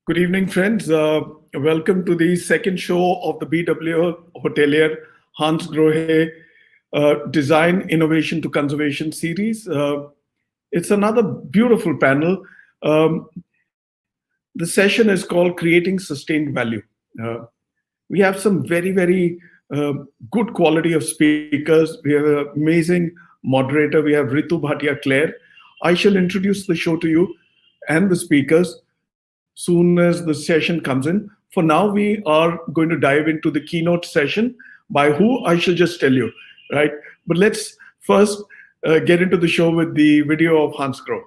Good evening, friends. Welcome to the second show of the BW Hotelier Hansgrohe Design Innovation to Conservation series. It's another beautiful panel. Um, the session is called Creating Sustained Value. Uh, we have some very good quality of speakers. We have an amazing moderator. We have Ritu, Bhatia, Kler. I shall introduce the show to you and the speakers soon as the session comes in. For now, we are going to dive into the keynote session. By who, I shall just tell you, right? But let's first get into the show with the video of Hansgrohe.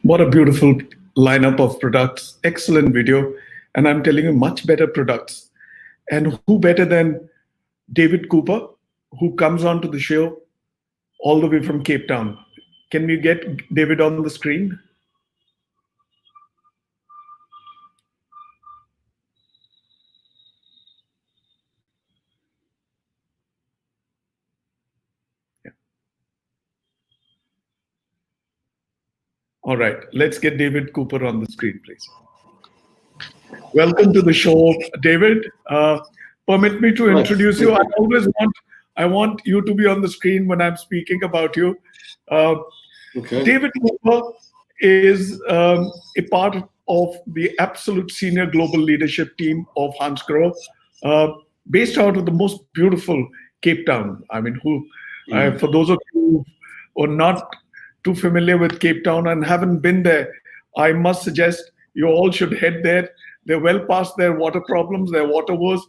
What a beautiful lineup of products, excellent video, and I'm telling you, much better products. And who better than David Cooper, who comes onto the show all the way from Cape Town. Can we get David on the screen? Yeah. All right, let's get David Cooper on the screen, please. Welcome to the show, David. Permit me to introduce you. I want you to be on the screen when I'm speaking about you. Okay. David Cooper is a part of the absolute senior global leadership team of Hansgrohe, based out of the most beautiful Cape Town. I mean, for those of you who are not too familiar with Cape Town and haven't been there, I must suggest you all should head there. They're well past their water problems, their water woes,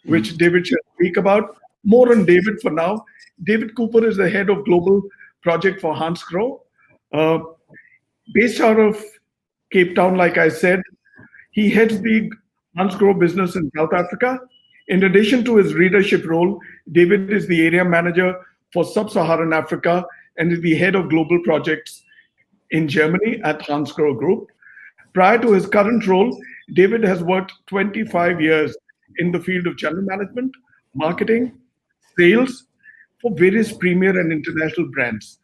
which David should speak about. More on David for now. David Cooper is the head of global project for Hansgrohe. Based out of Cape Town, like I said, he heads the Hansgrohe business in South Africa. In addition to his leadership role, David is the area manager for Sub-Saharan Africa and is the head of global projects in Germany at Hansgrohe Group. Prior to his current role, David has worked 25 years in the field of general management, marketing, sales for various premier and international brands.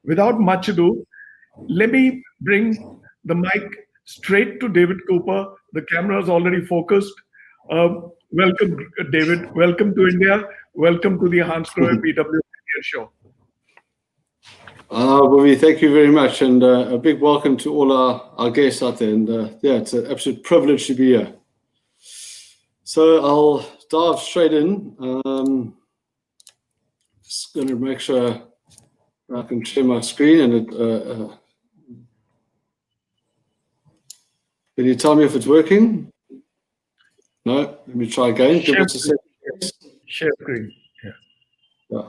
Without much ado, let me bring the mic straight to David Cooper. The camera is already focused. Welcome, David. Welcome to India. Welcome to the Hansgrohe BW show. Bhuvi, thank you very much, and a big welcome to all our guests out there. And yeah, it's an absolute privilege to be here. So I'll dive straight in. Just going to make sure I can share my screen. And can you tell me if it's working? No. Let me try again. Give us a second. Share screen. Yeah.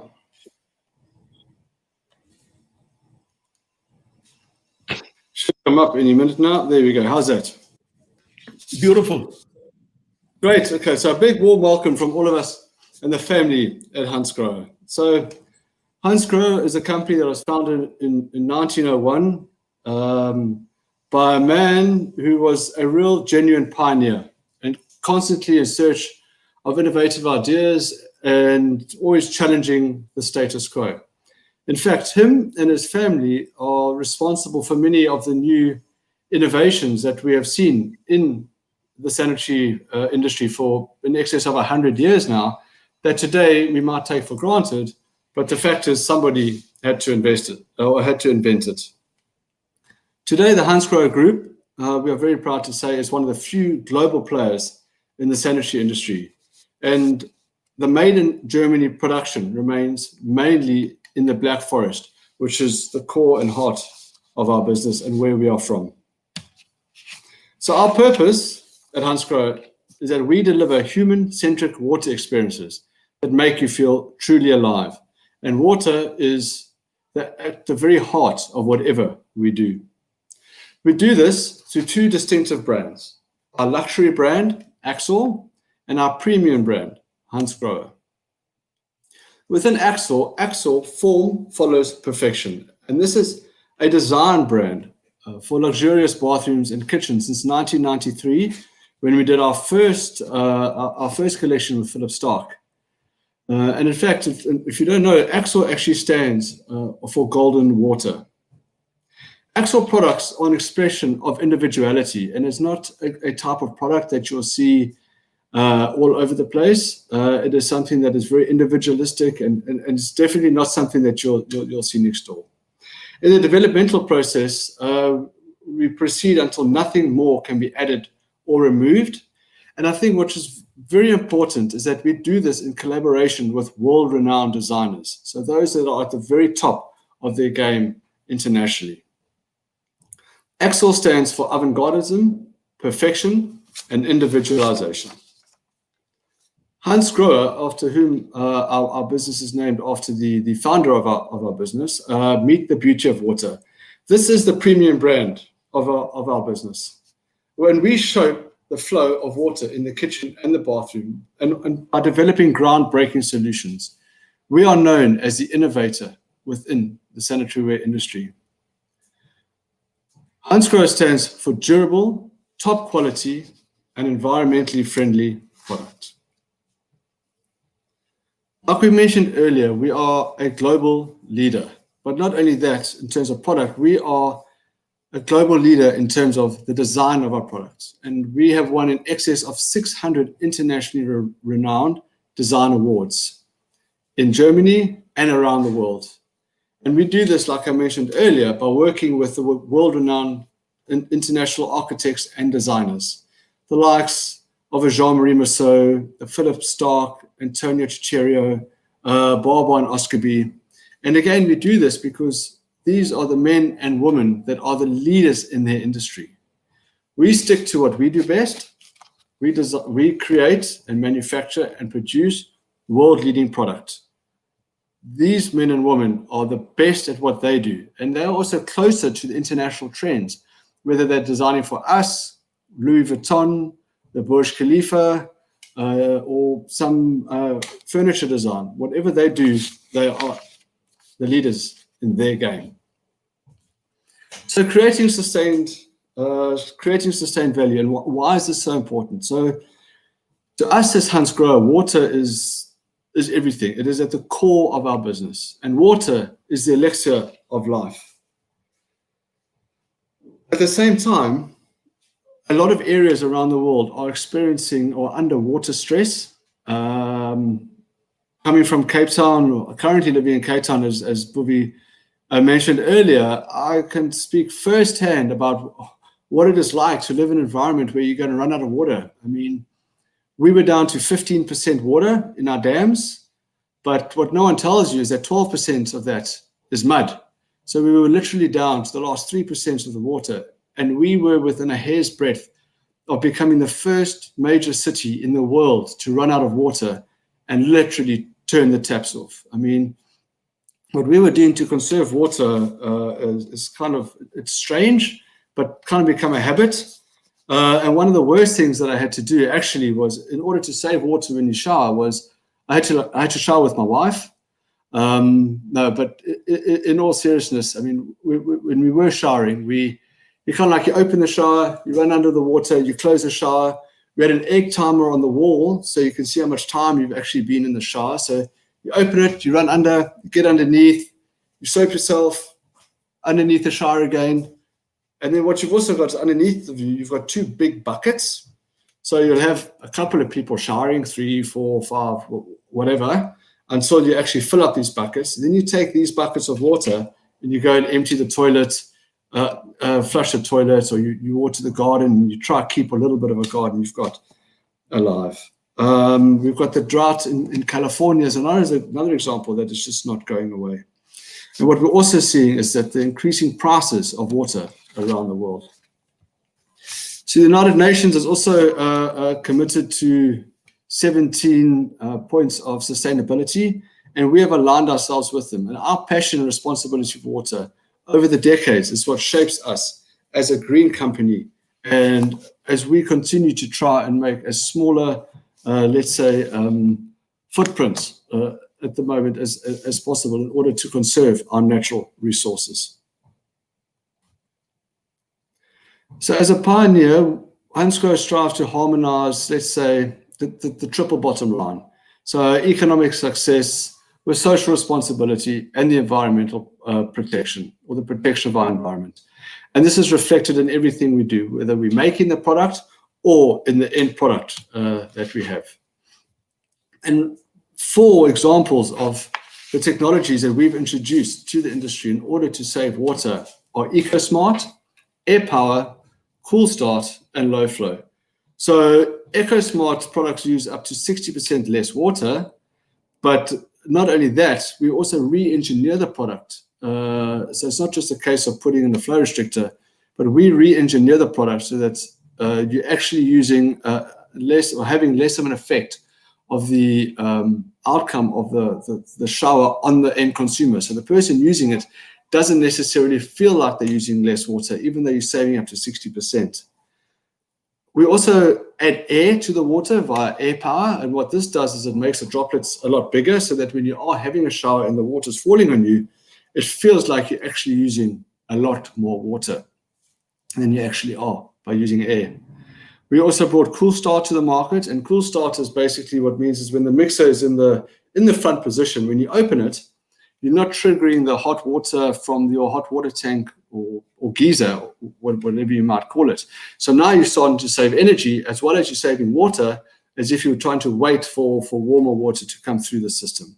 Should come up any minute now. There we go. How's that? Beautiful. Great. Okay. So a big warm welcome from all of us and the family at Hansgrohe. So Hansgrohe is a company that was founded in 1901 by a man who was a real genuine pioneer and constantly in search of innovative ideas and always challenging the status quo. In fact, him and his family are responsible for many of the new innovations that we have seen in the sanitary industry for in excess of 100 years now, that today we might take for granted, but the fact is somebody had to invest it or had to invent it. Today, the Hansgrohe Group, we are very proud to say, is one of the few global players in the sanitary industry. And the made in Germany production remains mainly in the Black Forest, which is the core and heart of our business and where we are from. So our purpose at Hansgrohe is that we deliver human-centric water experiences that make you feel truly alive. And water is at the very heart of whatever we do. We do this through two distinctive brands, our luxury brand, Axor, and our premium brand, Hansgrohe. Within Axor, form follows perfection. And this is a design brand for luxurious bathrooms and kitchens since 1993, when we did our first collection with Philip Stark. And in fact, if you don't know, Axor actually stands for golden water. Axor products are an expression of individuality, and it's not a type of product that you'll see all over the place. It is something that is very individualistic, and it's definitely not something that you'll see next door. In the developmental process, we proceed until nothing more can be added or removed. And I think what is very important is that we do this in collaboration with world-renowned designers. So those that are at the very top of their game internationally. Axor stands for avant-gardism, perfection, and individualization. Hansgrohe, after whom our business is named after the founder of our business, meet the beauty of water. This is the premium brand of our business. When we show the flow of water in the kitchen and the bathroom and are developing groundbreaking solutions, we are known as the innovator within the sanitary ware industry. Hansgrohe stands for durable, top quality, and environmentally friendly product. Like we mentioned earlier, we are a global leader, but not only that, in terms of product, we are a global leader in terms of the design of our products. And we have won in excess of 600 internationally renowned design awards in Germany and around the world. And we do this, like I mentioned earlier, by working with the world-renowned international architects and designers, the likes of Jean-Marie Mousseau, Philip Stark, Antonio Cicero, Barbara and Oscarby. And again, we do this because these are the men and women that are the leaders in their industry. We stick to what we do best. We create and manufacture and produce world-leading product. These men and women are the best at what they do, and they're also closer to the international trends, whether they're designing for us, Louis Vuitton, the Burj Khalifa, or some furniture design. Whatever they do, they are the leaders in their game. So creating sustained value, and why is this so important? So to us as Hansgrohe, water is everything. It is at the core of our business, and water is the elixir of life. At the same time, a lot of areas around the world are experiencing or under water stress. Coming from Cape Town, or currently living in Cape Town, as Bhuvi mentioned earlier, I can speak firsthand about what it is like to live in an environment where you're going to run out of water. I mean, we were down to 15% water in our dams, but what no one tells you is that 12% of that is mud. So we were literally down to the last 3% of the water, and we were within a hair's breadth of becoming the first major city in the world to run out of water and literally turn the taps off. I mean, what we were doing to conserve water is kind of, it's strange, but kind of become a habit. And one of the worst things that I had to do actually was, in order to save water when you shower, was I had to shower with my wife. No, but in all seriousness, I mean, when we were showering, you kind of like, you open the shower, you run under the water, you close the shower. We had an egg timer on the wall, so you can see how much time you've actually been in the shower. So you open it, you run under, you get underneath, you soap yourself underneath the shower again. And then what you've also got is underneath of you, you've got two big buckets. So you'll have a couple of people showering, 3, 4, 5, whatever, until you actually fill up these buckets. And then you take these buckets of water and you go and empty the toilet, flush the toilet, or you water the garden, and you try to keep a little bit of a garden you've got alive. We've got the drought in California as another example that is just not going away. And what we're also seeing is that the increasing prices of water around the world. So the United Nations has also committed to 17 points of sustainability, And we have aligned ourselves with them. And our passion and responsibility for water over the decades is what shapes us as a green company. And as we continue to try and make a smaller, let's say, footprint at the moment as possible in order to conserve our natural resources. So as a pioneer, Hansgrohe strives to harmonize, let's say, the triple bottom line. So economic success with social responsibility and the environmental protection, or the protection of our environment. And this is reflected in everything we do, whether we're making the product or in the end product that we have. And 4 examples of the technologies that we've introduced to the industry in order to save water are EcoSmart, Air Power, Cool Start, and Low Flow. So EcoSmart products use up to 60% less water, but not only that, we also re-engineer the product. So it's not just a case of putting in the flow restrictor, but we re-engineer the product so that you're actually using less, or having less of an effect of the outcome of the shower on the end consumer. So the person using it doesn't necessarily feel like they're using less water, even though you're saving up to 60%. We also add air to the water via Air Power, and what this does is it makes the droplets a lot bigger, so that when you are having a shower and the water's falling on you, it feels like you're actually using a lot more water than you actually are by using air. We also brought Cool Start to the market, and Cool Start is basically what means is when the mixer is in the front position, when you open it, you're not triggering the hot water from your hot water tank or geyser, or whatever you might call it. So now you're starting to save energy as well as you're saving water, as if you were trying to wait for warmer water to come through the system.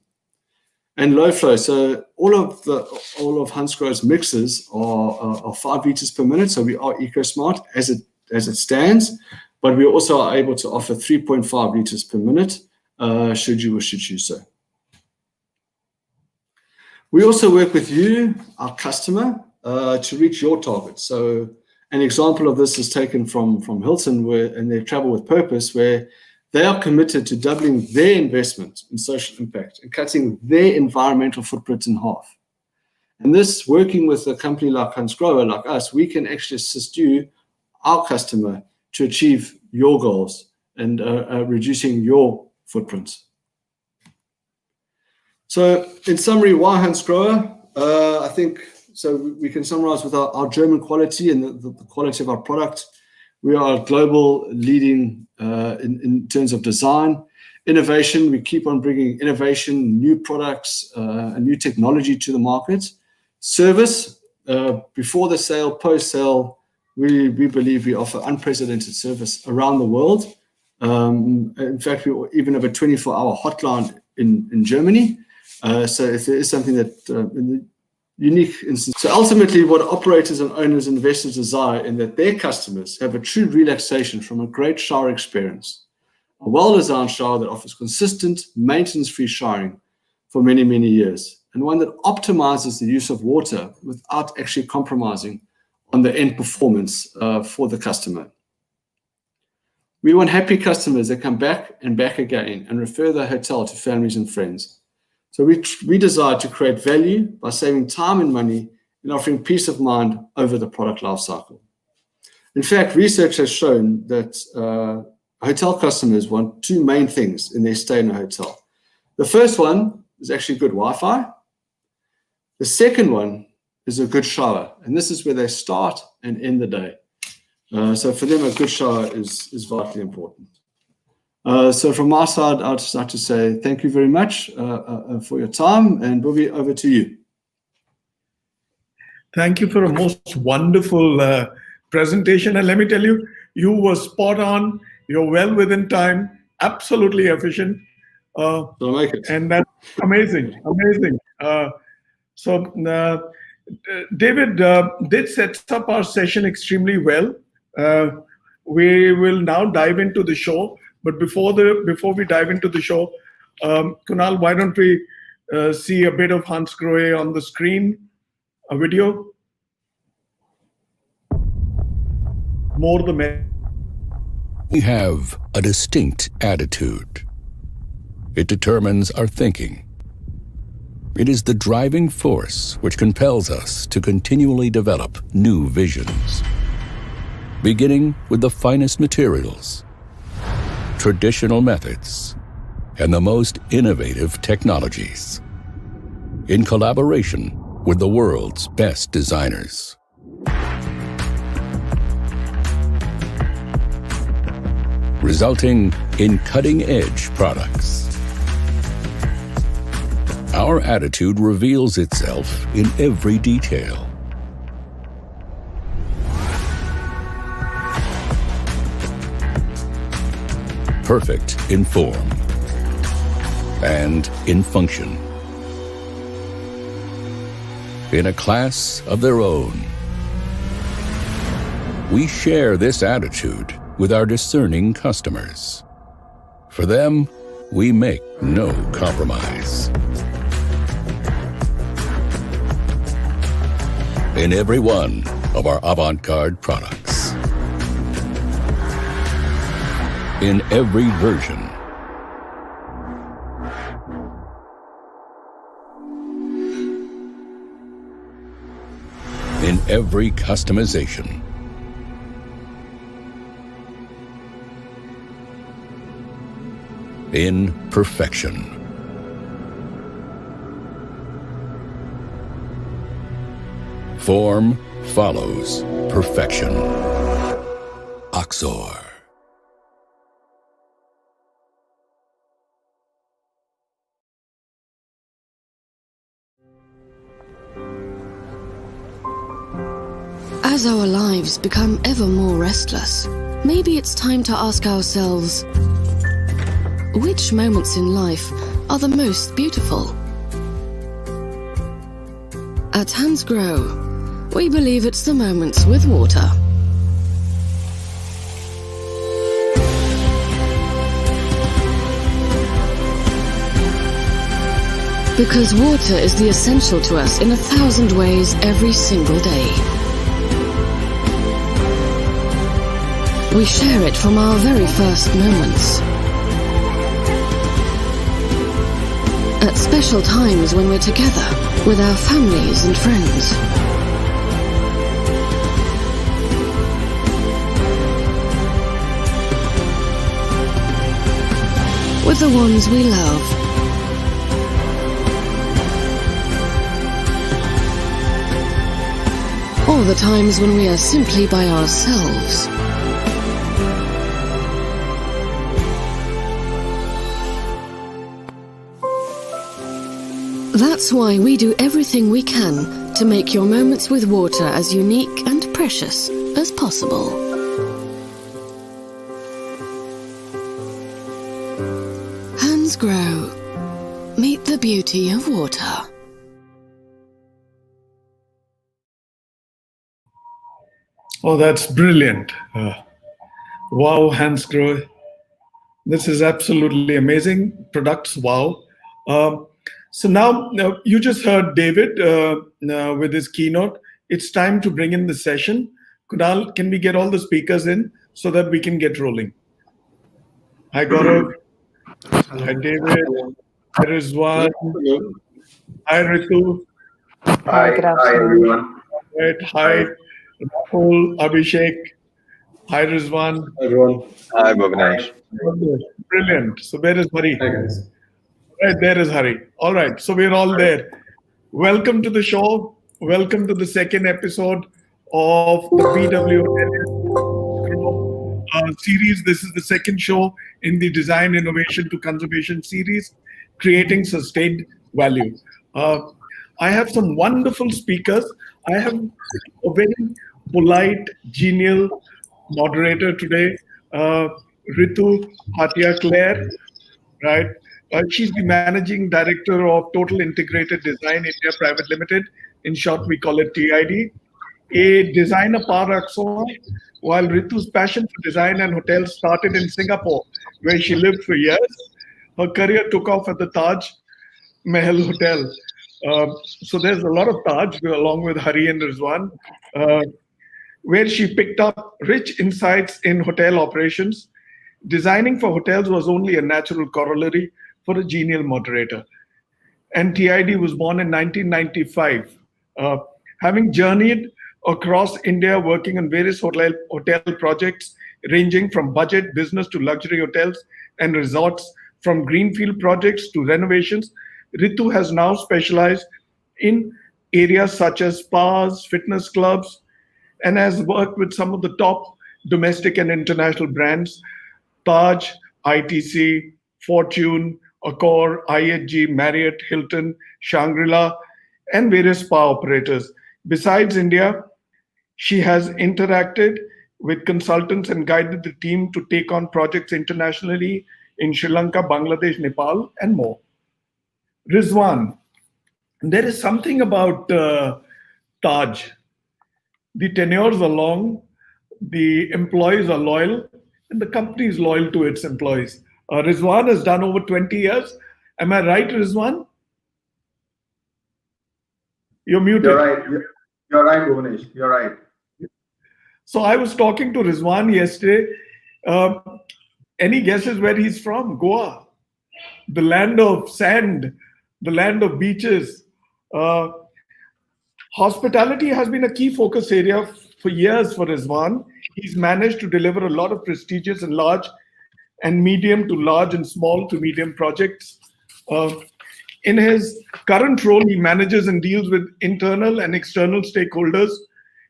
And low flow. So all of Hansgrohe's mixers are 5 liters per minute. So we are EcoSmart as it stands, but we also are able to offer 3.5 liters per minute, should you wish to choose so. We also work with you, our customer, to reach your targets. So an example of this is taken from Hilton, in their Travel with Purpose, where they are committed to doubling their investment in social impact and cutting their environmental footprint in half. And this, working with a company like Hansgrohe, like us, we can actually assist you, our customer, to achieve your goals and reducing your footprint. So in summary, why Hansgrohe? I think so we can summarize with our German quality and the quality of our product. We are a global leading in terms of design. Innovation, we keep on bringing innovation, new products, and new technology to the market. Service, before the sale, post-sale, we believe we offer unprecedented service around the world. In fact, we even have a 24-hour hotline in Germany. So if there is something that in the unique instance. So ultimately, what operators and owners and investors desire in that their customers have a true relaxation from a great shower experience. A well-designed shower that offers consistent, maintenance-free showering for many, many years, and one that optimizes the use of water without actually compromising on the end performance for the customer. We want happy customers that come back and back again and refer the hotel to families and friends. So we desire to create value by saving time and money and offering peace of mind over the product life cycle. In fact, research has shown that hotel customers want 2 main things in their stay in a hotel. The first one is actually good Wi-Fi. The second one is a good shower, and this is where they start and end the day. So for them, a good shower is vitally important. So from my side, I'd just like to say thank you very much for your time, and Bhuvi, over to you. Thank you for a most wonderful presentation. And let me tell you, you were spot on. You're well within time, absolutely efficient. And that's amazing, amazing. So David did set up our session extremely well. We will now dive into the show. But before we dive into the show, Kunal, why don't we see a bit of Hansgrohe on the screen, a video? More the merrier. We have a distinct attitude. It determines our thinking, It is the driving force which compels us to continually develop new visions, beginning with the finest materials, traditional methods, and the most innovative technologies, in collaboration with the world's best designers. Resulting in cutting-edge products. Our attitude reveals itself in every detail. Perfect in form and in function. In a class of their own. We share this attitude with our discerning customers. For them, we make no compromise. In every one of our avant-garde products. In every version. In every customization. In perfection. Form follows perfection. Axor. As our lives become ever more restless, maybe it's time to ask ourselves, which moments in life are the most beautiful? At Hansgrohe, we believe it's the moments with water. Because water is the essential to us in 1,000 ways every single day. We share it from our very first moments. At special times when we're together with our families and friends. With the ones we love. Or the times when we are simply by ourselves. That's why we do everything we can to make your moments with water as unique and precious as possible. Hansgrohe. Meet the beauty of water. Oh, that's brilliant. Wow, Hansgrohe. This is absolutely amazing. Products, wow. So now you just heard David with his keynote. It's time to bring in the session. Kunal, can we get all the speakers in so that we can get rolling? Hi, Gaurav. Hi, David. Hi, Rizwan. Hi, Ritu. Hi, hi everyone. Right. Hi, Rahul, Abhishek. Hi, Rizwan. Everyone. Hi, Bhuvanesh. Brilliant. So where is Hari? Hey guys. Right, there is Hari. All right, so we're all there. Welcome to the show. Welcome to the second episode of the BW series. This is the second show in the Design Innovation to Conservation series, Creating Sustained Value. I have some wonderful speakers. I have a very polite, genial moderator today, Ritu Bhatia Kler, right? She's the managing director of Total Integrated Design India Private Limited. In short, we call it TID. A designer par excellence, while Ritu's passion for design and hotels started in Singapore, where she lived for years. Her career took off at the Taj Mahal Hotel. So there's a lot of Taj, along with Hari and Rizwan, where she picked up rich insights in hotel operations. Designing for hotels was only a natural corollary for a genial moderator. and TID was born in 1995. Having journeyed across India working on various hotel projects ranging from budget, business to luxury hotels and resorts, from greenfield projects to renovations, Ritu has now specialized in areas such as spas, fitness clubs, and has worked with some of the top domestic and international brands: Taj, ITC, Fortune, Accor, IHG, Marriott, Hilton, Shangri-La, and various spa operators. Besides India, she has interacted with consultants and guided the team to take on projects internationally in Sri Lanka, Bangladesh, Nepal, and more. Rizwan, there is something about Taj. The tenures are long, the employees are loyal, and the company is loyal to its employees. Rizwan has done over 20 years. Am I right, Rizwan? You're muted. You're right. You're right, Bhuvanesh. You're right. So I was talking to Rizwan yesterday. Any guesses where he's from? Goa, the land of sand, the land of beaches. Hospitality has been a key focus area for years for Rizwan. He's managed to deliver a lot of prestigious and large and medium to large and small to medium projects. In his current role, he manages and deals with internal and external stakeholders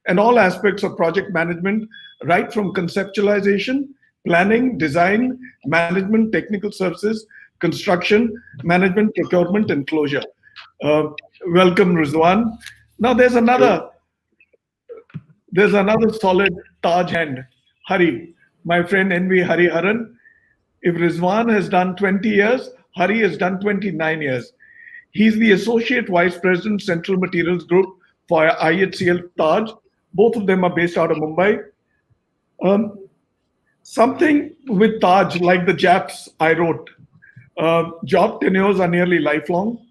and all aspects of project management, right from conceptualization, planning, design, management, technical services, construction, management, procurement, and closure. Welcome, Rizwan. Now there's another solid Taj hand, Hari, my friend NV Hariharan. If Rizwan has done 20 years, Hari has done 29 years. He's the Associate Vice President, Central Materials Group for IHCL Taj. Both of them are based out of Mumbai. Something with Taj, like the Japs I wrote, job tenures are nearly lifelong.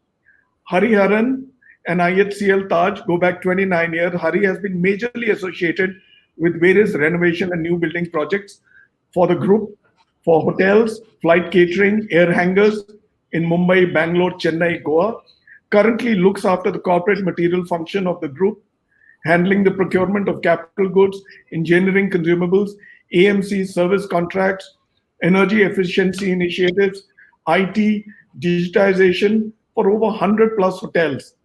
Hariharan and IHCL Taj go back 29 years. Hari has been majorly associated with various renovation and new building projects for the group, for hotels, flight catering, air hangars in Mumbai, Bangalore, Chennai, Goa. Currently looks after the corporate material function of the group, handling the procurement of capital goods, engineering consumables, AMC service contracts, energy efficiency initiatives, IT, digitization for over 100 plus hotels,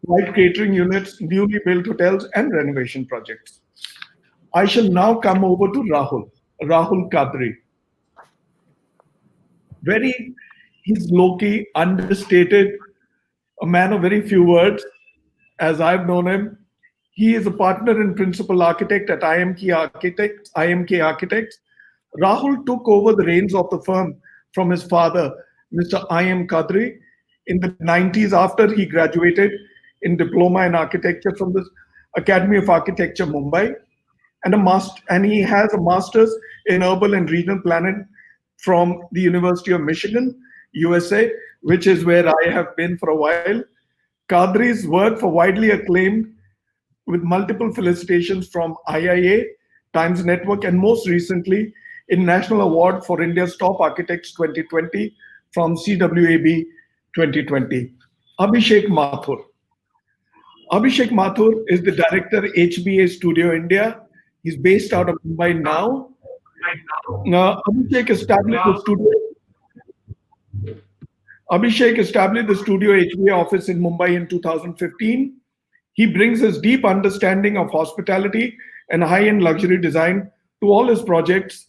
flight catering units, newly built hotels, and renovation projects. I shall now come over to Rahul Kadri. He's low-key, understated, a man of very few words, as I've known him. He is a partner and principal architect at IMK Architects. Rahul took over the reins of the firm from his father, Mr. I.M. Kadri, in the 90s after he graduated in Diploma in Architecture from the Academy of Architecture, Mumbai, and he has a master's in urban and regional planning from the University of Michigan, USA, which is where I have been for a while. Kadri's work for widely acclaimed with multiple felicitations from IIA, Times Network, and most recently in National Award for India's Top Architects 2020 from CWAB 2020. Abhishek Mathur. Abhishek Mathur is the director HBA Studio India. He's based out of Mumbai now. Abhishek established the Studio HBA office in Mumbai in 2015. He brings his deep understanding of hospitality and high-end luxury design to all his projects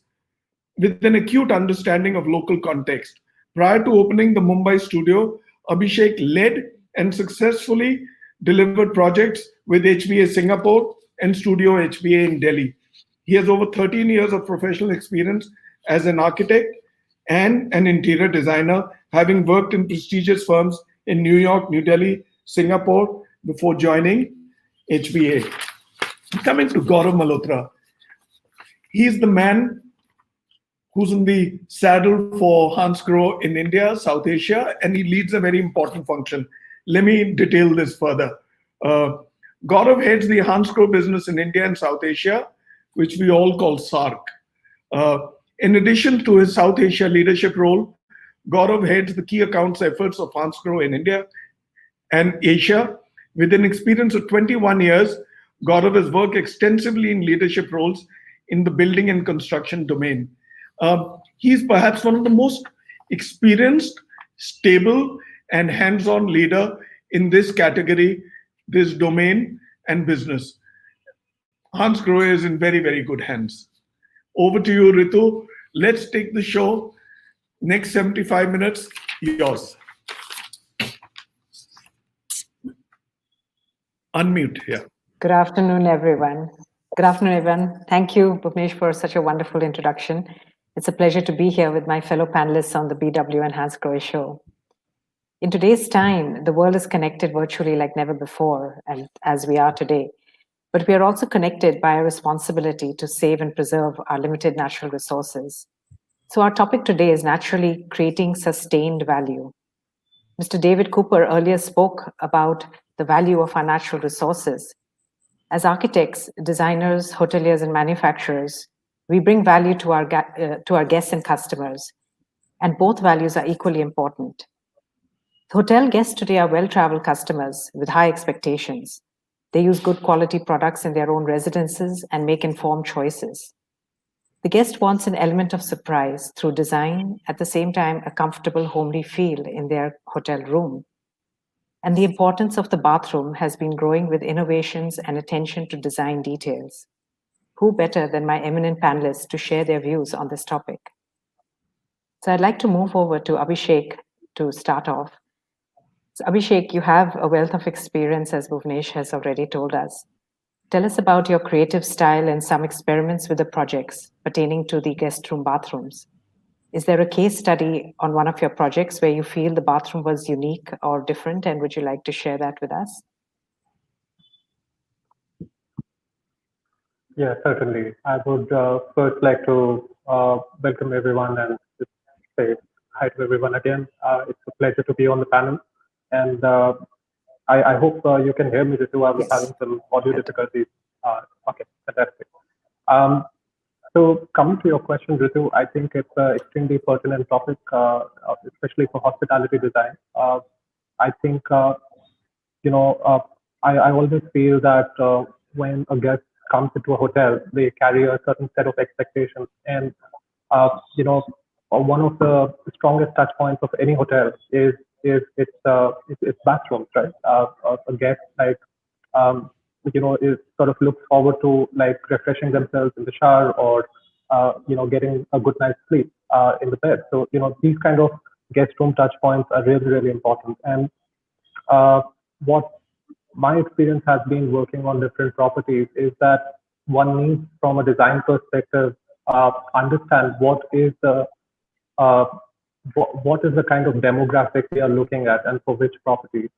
with an acute understanding of local context. Prior to opening the Mumbai studio, Abhishek led and successfully delivered projects with HBA Singapore and Studio HBA in Delhi. He has over 13 years of professional experience as an architect and an interior designer, having worked in prestigious firms in New York, New Delhi, Singapore, before joining HBA. Coming to Gaurav Malhotra, he's the man who's in the saddle for Hansgrohe in India, South Asia, and he leads a very important function. Let me detail this further. Gaurav heads the Hansgrohe business in India and South Asia, which we all call SARC. In addition to his South Asia leadership role, Gaurav heads the key accounts efforts of Hansgrohe in India and Asia. With an experience of 21 years, Gaurav has worked extensively in leadership roles in the building and construction domain. He's perhaps one of the most experienced, stable, and hands-on leader in this category, this domain, and business. Hansgrohe is in very, very good hands. Over to you, Ritu. Let's take the show. Next 75 minutes, yours. Unmute here. Good afternoon, everyone. Good afternoon, everyone. Thank you, Bhuvanesh, for such a wonderful introduction. It's a pleasure to be here with my fellow panelists on the BW and Hansgrohe show. In today's time, the world is connected virtually like never before, and as we are today. But we are also connected by a responsibility to save and preserve our limited natural resources. So our topic today is naturally creating sustained value. Mr. David Cooper earlier spoke about the value of our natural resources. As architects, designers, hoteliers, and manufacturers, we bring value to our guests and customers, and both values are equally important. Hotel guests today are well-traveled customers with high expectations. They use good quality products in their own residences and make informed choices. The guest wants an element of surprise through design, at the same time a comfortable, homely feel in their hotel room. And the importance of the bathroom has been growing with innovations and attention to design details. Who better than my eminent panelists to share their views on this topic? So I'd like to move over to Abhishek to start off. So Abhishek, you have a wealth of experience, as Bhuvanesh has already told us. Tell us about your creative style and some experiments with the projects pertaining to the guest room bathrooms. Is there a case study on one of your projects where you feel the bathroom was unique or different, and would you like to share that with us? Yeah, certainly. I would first like to welcome everyone and just say hi to everyone again. It's a pleasure to be on the panel. And I hope you can hear me, Ritu. I was having some audio difficulties. Okay, fantastic. So coming to your question, Ritu, I think it's an extremely pertinent topic, especially for hospitality design. I think, I always feel that when a guest comes into a hotel, they carry a certain set of expectations. And, one of the strongest touch points of any hotel is its bathrooms, right? A guest, like, is sort of looks forward to like refreshing themselves in the shower or getting a good night's sleep in the bed. So these kind of guest room touch points are really, really important. And what my experience has been working on different properties is that one needs, from a design perspective, understand what is the kind of demographic we are looking at and for which property.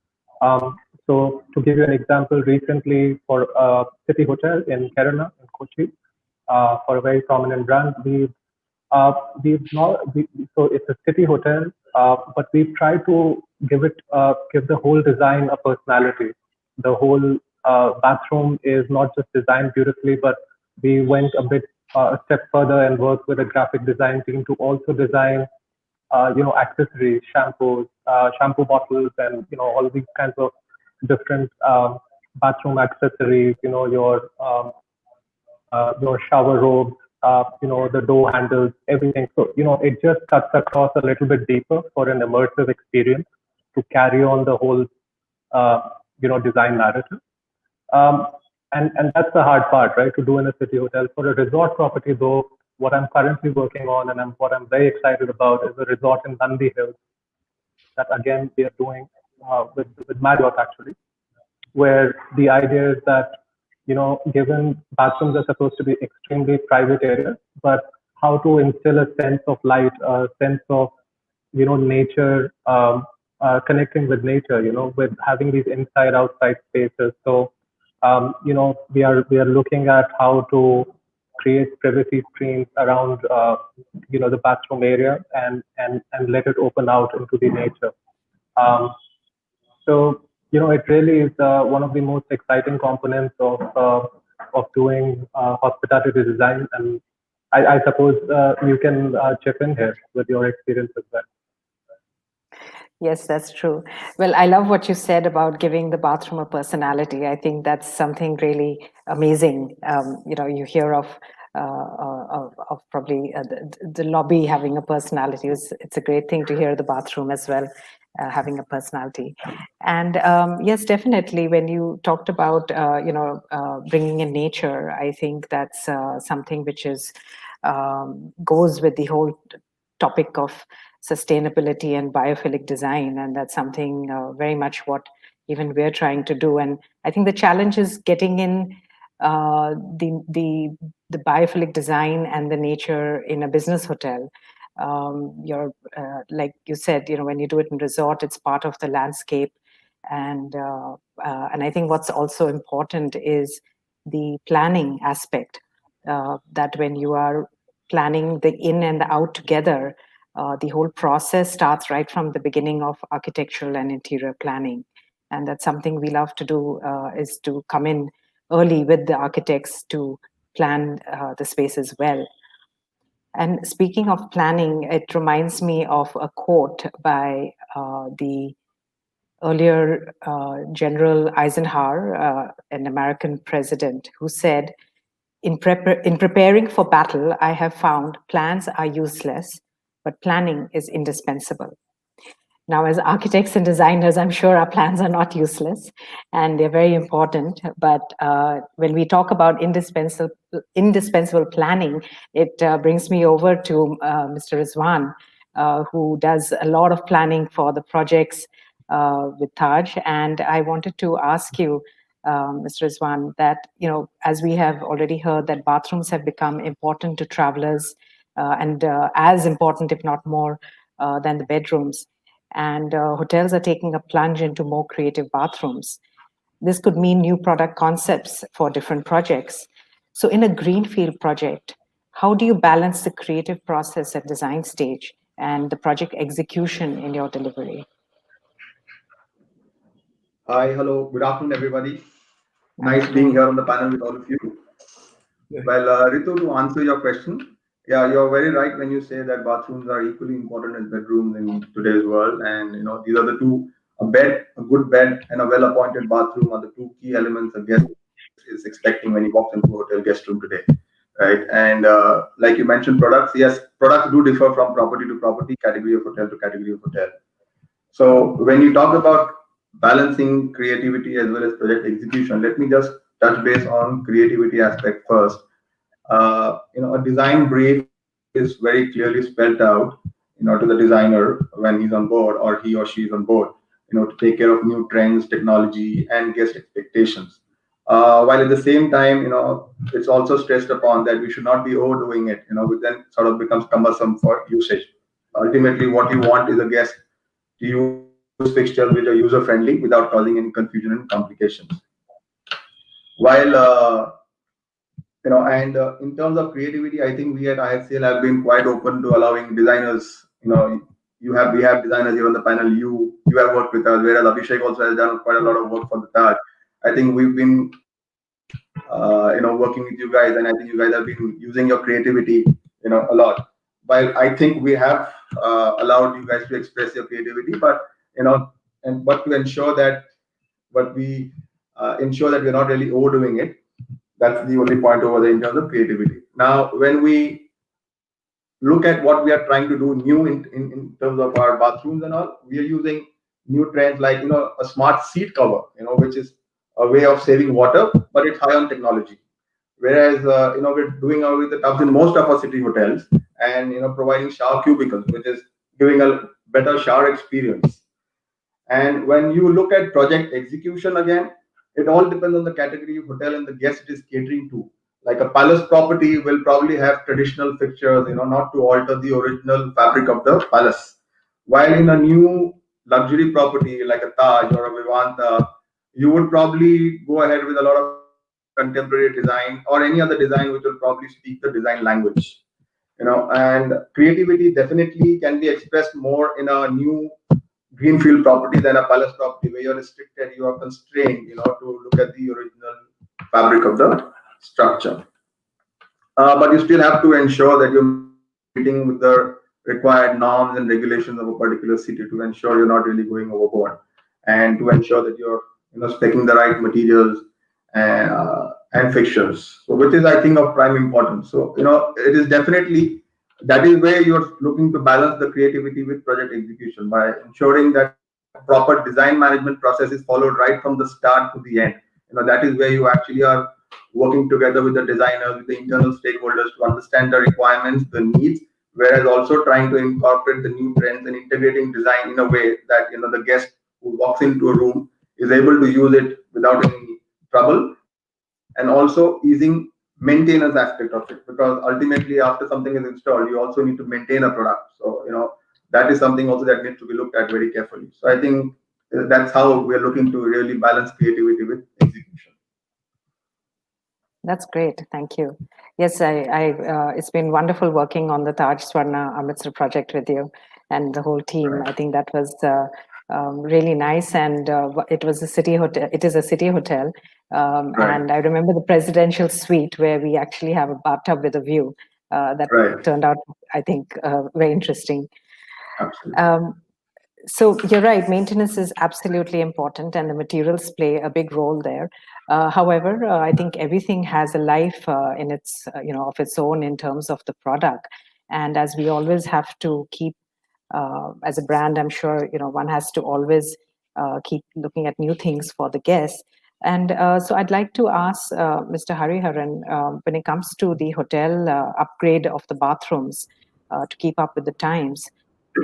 So to give you an example, recently for a city hotel in Khanna in Kochi, for a very prominent brand, so it's a city hotel, but we've tried to give the whole design a personality. The whole bathroom is not just designed beautifully, but we went a step further and worked with a graphic design team to also design accessories, shampoos, shampoo bottles, and all these kinds of different bathroom accessories. Your shower robes, the door handles, everything. So it just cuts across a little bit deeper for an immersive experience to carry on the whole design narrative. And that's the hard part, right, to do in a city hotel. For a resort property, though, what I'm currently working on and what I'm very excited about is a resort in Nandi Hills that, again, we are doing with Marriott, actually, where the idea is that, given bathrooms are supposed to be extremely private areas, but how to instill a sense of light, a sense of, nature, connecting with nature, with having these inside-outside spaces. So, we are looking at how to create privacy screens around, the bathroom area and let it open out into the nature. So, it really is one of the most exciting components of doing hospitality design. And I suppose you can chip in here with your experience as well. Yes, that's true. Well, I love what you said about giving the bathroom a personality. I think that's something really amazing. You hear of probably the lobby having a personality. It's a great thing to hear the bathroom as well having a personality. And yes, definitely, when you talked about bringing in nature, I think that's something which is goes with the whole topic of sustainability and biophilic design, and that's something very much what even we're trying to do. And I think the challenge is getting in the biophilic design and the nature in a business hotel. You're like you said, when you do it in resort, it's part of the landscape, and I think what's also important is the planning aspect. That when you are planning the in and the out together, the whole process starts right from the beginning of architectural and interior planning. And that's something we love to do, is to come in early with the architects to plan the space as well. And speaking of planning, it reminds me of a quote by the earlier General Eisenhower, an American president, who said, in preparing for battle, I have found plans are useless, but planning is indispensable. Now, as architects and designers, I'm sure our plans are not useless and they're very important. But when we talk about indispensable planning, it brings me over to Mr. Rizwan, who does a lot of planning for the projects with Taj. And I wanted to ask you, Mr. Rizwan, that, as we have already heard, that bathrooms have become important to travelers and as important, if not more, than the bedrooms. And hotels are taking a plunge into more creative bathrooms. This could mean new product concepts for different projects. So in a greenfield project, how do you balance the creative process at design stage and the project execution in your delivery? Hi, hello, good afternoon, everybody. Nice being here on the panel with all of you. Well, Ritu, to answer your question, yeah, you're very right when you say that bathrooms are equally important as bedrooms in today's world. And these are the two: a good bed, and a well-appointed bathroom are the two key elements a guest is expecting when he walks into a hotel guest room today, right? And like you mentioned, products. Yes, products do differ from property to property, category of hotel to category of hotel. So when you talk about balancing creativity as well as project execution, let me just touch base on creativity aspect first. A design brief is very clearly spelled out, to the designer when he's on board or he or she is on board, to take care of new trends, technology, and guest expectations. While at the same time, it's also stressed upon that we should not be overdoing it, which then sort of becomes cumbersome for usage. Ultimately, what you want is a guest to use fixtures which are user friendly without causing any confusion and complications. While in terms of creativity, I think we at IHCL have been quite open to allowing designers. We have designers here on the panel. You have worked with us, whereas Abhishek also has done quite a lot of work for the Taj. I think we've been working with you guys, and I think you guys have been using your creativity a lot. While I think we have allowed you guys to express your creativity, but but to ensure that ensure that we're not really overdoing it. That's the only point over there in terms of creativity. Now, when we look at what we are trying to do new in terms of our bathrooms and all, we are using new trends like a smart seat cover, which is a way of saving water, but it's high on technology. Whereas we're doing away with the tubs in most of our city hotels, and providing shower cubicles, which is giving a better shower experience. And when you look at project execution again, it all depends on the category of hotel and the guest it is catering to. Like a palace property will probably have traditional fixtures, not to alter the original fabric of the palace. While in a new luxury property like a Taj or a Vivanta, you would probably go ahead with a lot of contemporary design or any other design which will probably speak the design language. And creativity definitely can be expressed more in a new greenfield property than a palace property where you're restricted, you are constrained, to look at the original fabric of the structure. But you still have to ensure that you're meeting with the required norms and regulations of a particular city to ensure you're not really going overboard, and to ensure that you're speccing the right materials and fixtures. So which is, I think, of prime importance. So it is definitely, that is where you're looking to balance the creativity with project execution by ensuring that proper design management process is followed right from the start to the end. That is where you actually are working together with the designers, with the internal stakeholders to understand the requirements, the needs, whereas also trying to incorporate the new trends and integrating design in a way that the guest who walks into a room is able to use it without any trouble, and also easing maintenance aspect of it, because ultimately after something is installed, you also need to maintain a product. So that is something also that needs to be looked at very carefully. So I think that's how we're looking to really balance creativity with execution. That's great. Thank you. Yes, it's been wonderful working on the Taj Swarna Amritsar project with you and the whole team. I think that was really nice, and it was a city hotel. It is a city hotel, and I remember the presidential suite where we actually have a bathtub with a view. That turned out, I think, very interesting. Absolutely. So you're right, maintenance is absolutely important and the materials play a big role there. However, I think everything has a life in its, of its own in terms of the product. And as we always have to keep, as a brand, I'm sure, one has to always keep looking at new things for the guests. And so I'd like to ask Mr. Hariharan, when it comes to the hotel upgrade of the bathrooms to keep up with the times,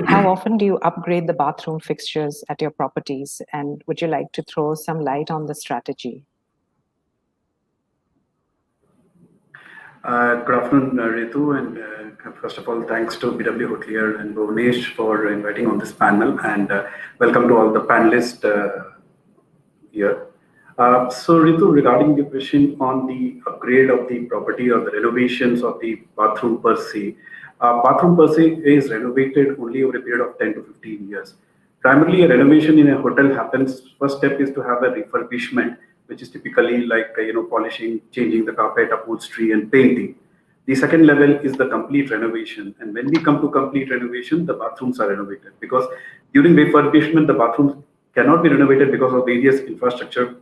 how often do you upgrade the bathroom fixtures at your properties? And would you like to throw some light on the strategy? Good afternoon, Ritu, and first of all, thanks to BW Hotelier and Bhuvanesh for inviting on this panel, and welcome to all the panelists here. So Ritu, regarding the question on the upgrade of the property or the renovations of the bathroom per se, bathroom per se is renovated only over a period of 10 to 15 years. Primarily, a renovation in a hotel happens. First step is to have a refurbishment, which is typically like polishing, changing the carpet, upholstery, and painting. The second level is the complete renovation, and when we come to complete renovation, the bathrooms are renovated, because during refurbishment, the bathrooms cannot be renovated because of various infrastructure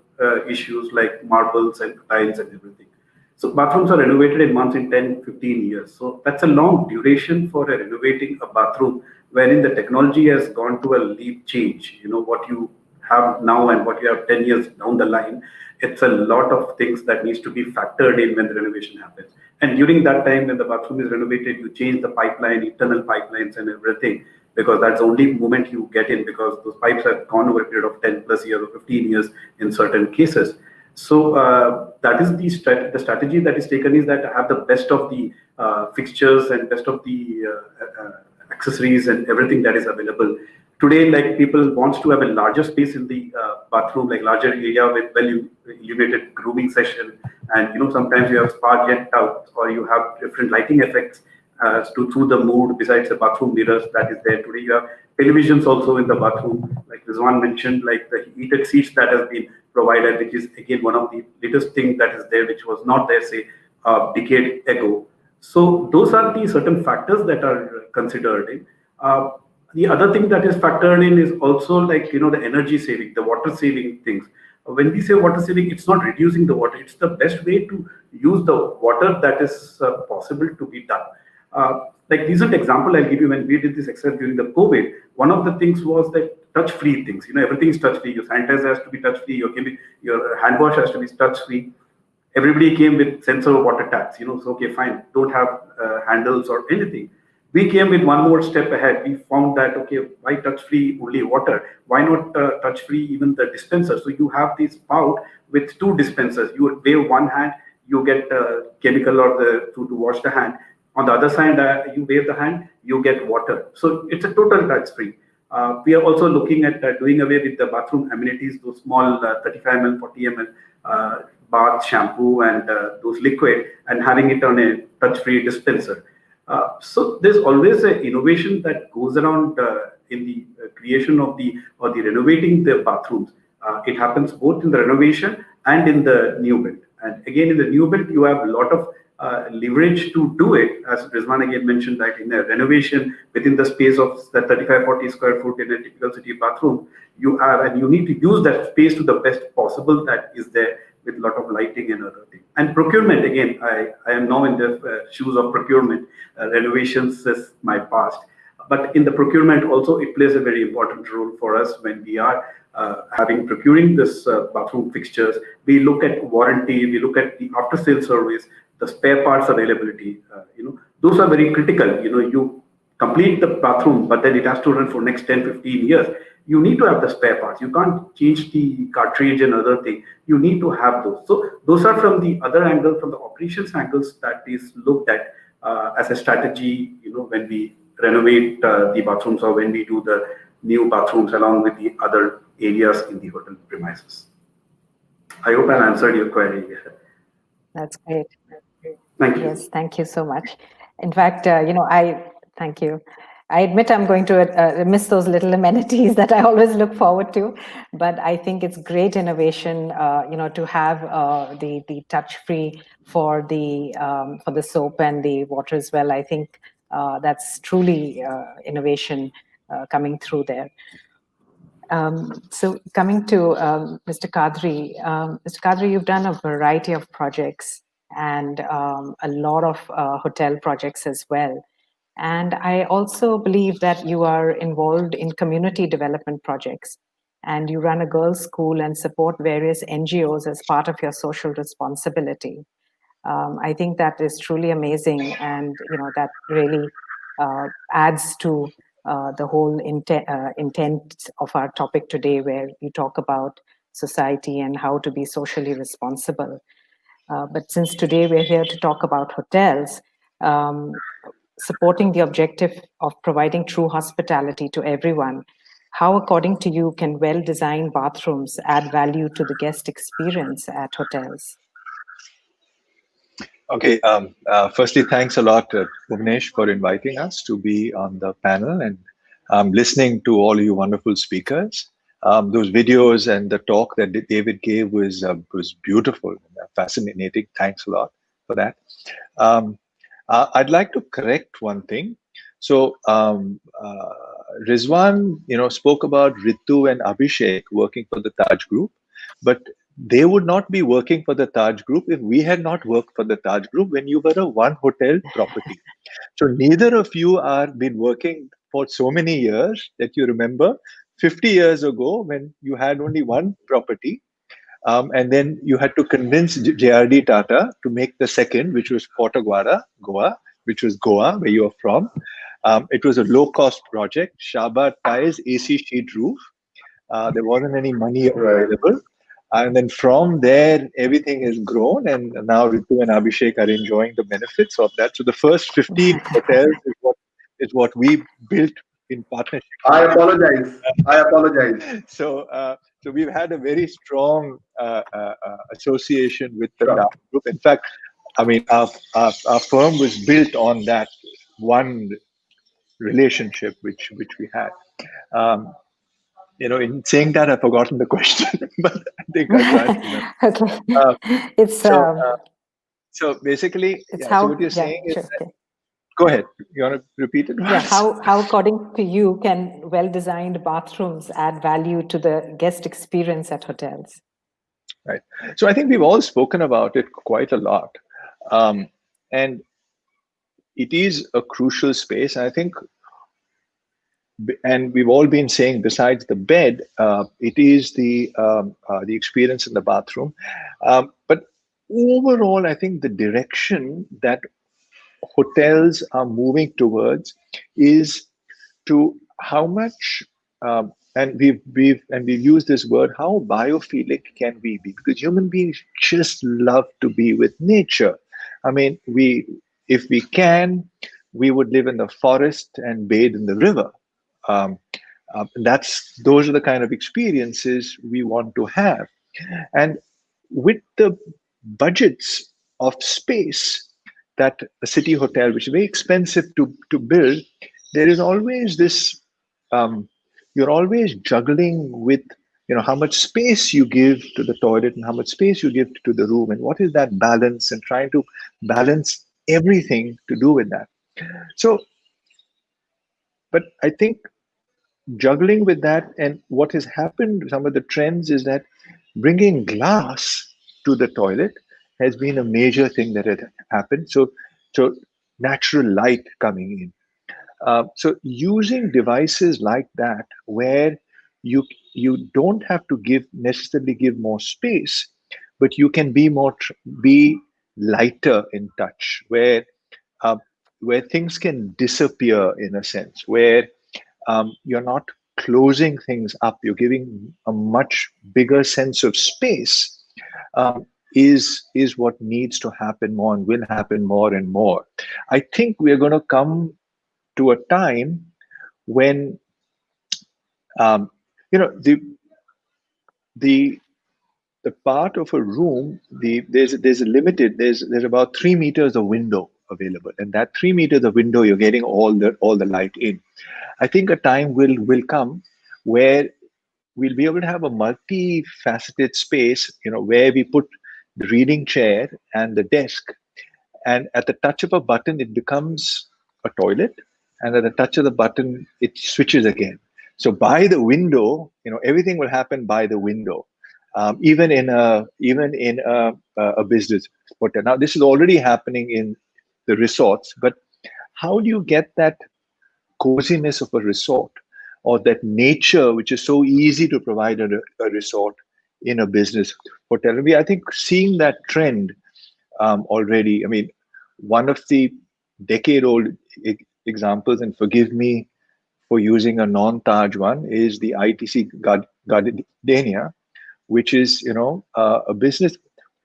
issues like marbles and tiles and everything. So bathrooms are renovated in months in 10, 15 years. So that's a long duration for renovating a bathroom, wherein the technology has gone to a leap change. What you have now and what you have 10 years down the line, it's a lot of things that needs to be factored in when the renovation happens. And during that time, when the bathroom is renovated, you change the pipeline, internal pipelines and everything, because that's the only moment you get in, because those pipes have gone over a period of 10 plus years or 15 years in certain cases. So that is the strategy that is taken, is that I have the best of the fixtures and best of the accessories and everything that is available. Today, like, people wants to have a larger space in the bathroom, like larger area with well-illuminated grooming session, and sometimes you have spa jet tubs, or you have different lighting effects to through the mood. Besides the bathroom mirrors that is there today, you have televisions also in the bathroom, like Rizwan mentioned, like the heated seats that has been provided, which is again one of the latest things that is there, which was not there, say, a decade ago. So those are the certain factors that are considered in. The other thing that is factored in is also like, the energy saving, the water saving things. When we say water saving, it's not reducing the water. It's the best way to use the water that is possible to be done. Like recent example I'll give you, when we did this exercise during the COVID, one of the things was that touch-free things. Everything is touch-free. Your sanitizer has to be touch-free. Your hand wash has to be touch-free. Everybody came with sensor water taps. So okay, fine, don't have handles or anything. We came with one more step ahead. We found that, okay, why touch-free only water? Why not touch-free even the dispenser? So you have this spout with two dispensers. You wave one hand, you get chemical or to wash the hand. On the other side, you wave the hand, you get water. So it's a total touch-free. We are also looking at doing away with the bathroom amenities, those small 35 ml, 40 ml bath shampoo and those liquid, and having it on a touch-free dispenser. So there's always an innovation that goes around in the creation of the renovating the bathrooms. It happens both in the renovation and in the new build. And again, in the new build, you have a lot of leverage to do it, as Rizwan again mentioned, that in a renovation within the space of the 35-40 square foot in a typical city bathroom, you have, and you need to use that space to the best possible that is there, with a lot of lighting and other things. And procurement, again, I am now in the shoes of procurement. Renovations is my past. But in the procurement also, it plays a very important role for us when we are procuring this bathroom fixtures. We look at warranty, we look at the after sales service, the spare parts availability. Those are very critical. You complete the bathroom, but then it has to run for next 10, 15 years. You need to have the spare parts. You can't change the cartridge and other thing. You need to have those. So those are from the other angle, from the operations angles, that is looked at as a strategy, when we renovate the bathrooms or when we do the new bathrooms along with the other areas in the hotel premises. I hope I answered your query. That's great. Thank you. Yes, thank you so much. In fact, thank you. I admit I'm going to miss those little amenities that I always look forward to, but I think it's great innovation, to have the touch-free for the soap and the water as well. I think that's truly innovation coming through there. So coming to Mr. Kadri. Mr. Kadri, you've done a variety of projects and a lot of hotel projects as well. And I also believe that you are involved in community development projects, and you run a girls' school and support various NGOs as part of your social responsibility. I think that is truly amazing, and that really adds to the whole intent of our topic today, where you talk about society and how to be socially responsible. But since today we're here to talk about hotels, supporting the objective of providing true hospitality to everyone, how, according to you, can well-designed bathrooms add value to the guest experience at hotels? Okay. Firstly, thanks a lot, Bhuvanesh, for inviting us to be on the panel and listening to all you wonderful speakers. Those videos and the talk that David gave was beautiful and fascinating. Thanks a lot for that. I'd like to correct one thing. So Rizwan, spoke about Ritu and Abhishek working for the Taj Group, but they would not be working for the Taj Group if we had not worked for the Taj Group when you were a one hotel property. So neither of you are been working for so many years that you remember 50 years ago when you had only one property. And then you had to convince JRD Tata to make the second, which was Fort Aguada, Goa, which was Goa, where you're from. It was a low-cost project, Shaba tiles, AC sheet roof. There wasn't any money available. And then from there, everything has grown. And now Ritu and Abhishek are enjoying the benefits of that. So the first 15 hotels is what we built in partnership. I apologize. So we've had a very strong association with the Taj Group. In fact, I mean, our firm was built on that one relationship which we had. In saying that, I've forgotten the question, but I think I tried to remember. So basically, so what you're saying is that, go ahead. You want to repeat it? Yeah. How, according to you, can well-designed bathrooms add value to the guest experience at hotels? Right. So I think we've all spoken about it quite a lot, and it is a crucial space. I think, and we've all been saying, besides the bed, it is the experience in the bathroom. But overall, I think the direction that hotels are moving towards is to how much, and we've used this word, how biophilic can we be? Because human beings just love to be with nature. I mean, if we can, we would live in the forest and bathe in the river. Those are the kind of experiences we want to have. And with the budgets of space that a city hotel, which is very expensive to build, there is always this, you're always juggling with how much space you give to the toilet and how much space you give to the room, and what is that balance, and trying to balance everything to do with that. So, but I think juggling with that, and what has happened, some of the trends is that bringing glass to the toilet has been a major thing that had happened. So natural light coming in. So using devices like that, where you don't have to necessarily give more space, but you can be be lighter in touch, where things can disappear in a sense, where you're not closing things up, you're giving a much bigger sense of space, is what needs to happen more and will happen more and more. I think we're going to come to a time when the part of a room, there's about 3 meters of window available, and that 3 meters of window, you're getting all the light in. I think a time will come where we'll be able to have a multifaceted space, where we put the reading chair and the desk, and at the touch of a button, it becomes a toilet, and at the touch of the button, it switches again. So by the window, everything will happen by the window, even in a business hotel. Now, this is already happening in the resorts, but how do you get that coziness of a resort, or that nature which is so easy to provide a resort in a business hotel? I think seeing that trend already. I mean, one of the decade-old examples, and forgive me for using a non-Taj one, is the ITC Gardenia, which is a business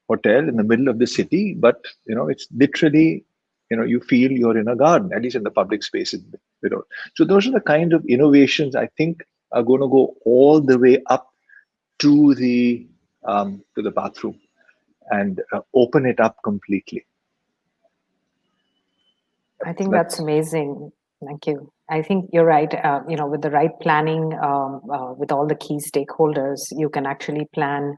hotel in the middle of the city, but it's literally you feel you're in a garden, at least in the public spaces. So those are the kind of innovations I think are going to go all the way up to the bathroom and open it up completely. I think that's amazing. Thank you. I think you're right. With the right planning, with all the key stakeholders, you can actually plan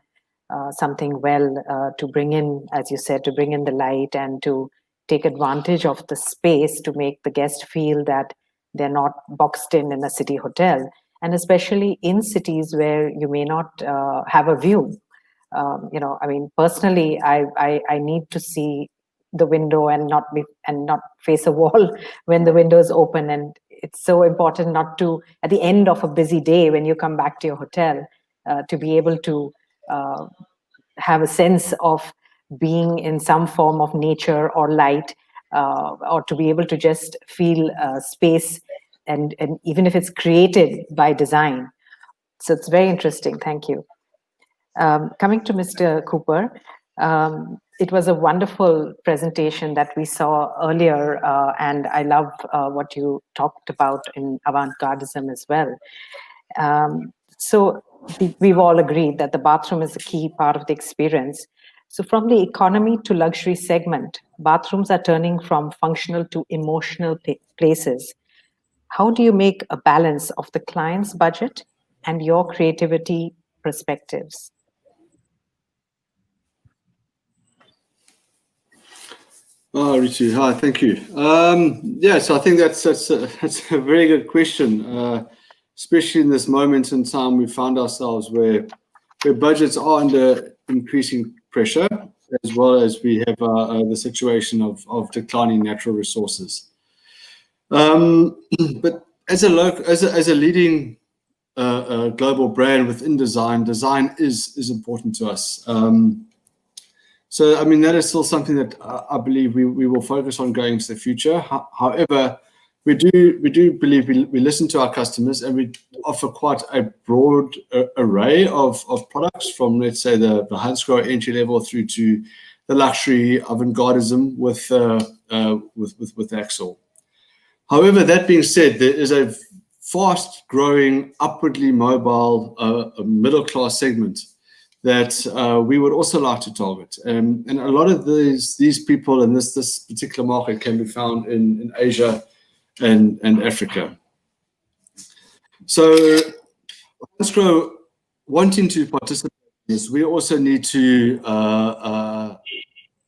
something well to bring in, as you said, to bring in the light and to take advantage of the space to make the guest feel that they're not boxed in a city hotel, and especially in cities where you may not have a view. Personally, I need to see the window and not face a wall when the window is open. And it's so important not to, at the end of a busy day, when you come back to your hotel, to be able to have a sense of being in some form of nature or light, or to be able to just feel space, and even if it's created by design. So it's very interesting. Thank you. Coming to Mr. Cooper, it was a wonderful presentation that we saw earlier, and I love what you talked about in avant-gardism as well. So we've all agreed that the bathroom is a key part of the experience. So from the economy to luxury segment, bathrooms are turning from functional to emotional places. How do you make a balance of the client's budget and your creativity perspectives? Ritu, hi, thank you. So I think that's a very good question, especially in this moment in time we found ourselves where budgets are under increasing pressure, as well as we have the situation of declining natural resources. But as a leading global brand within design is important to us. So, I mean, that is still something that I believe we will focus on going into the future. However, we do believe we listen to our customers, and we offer quite a broad array of products, from, let's say, the Hansgrohe entry level through to the luxury avant-gardism with Axor. However, that being said, there is a fast-growing, upwardly mobile middle-class segment that we would also like to target. And a lot of these people in this particular market can be found in Asia and Africa. So Hansgrohe wanting to participate in this, we also need to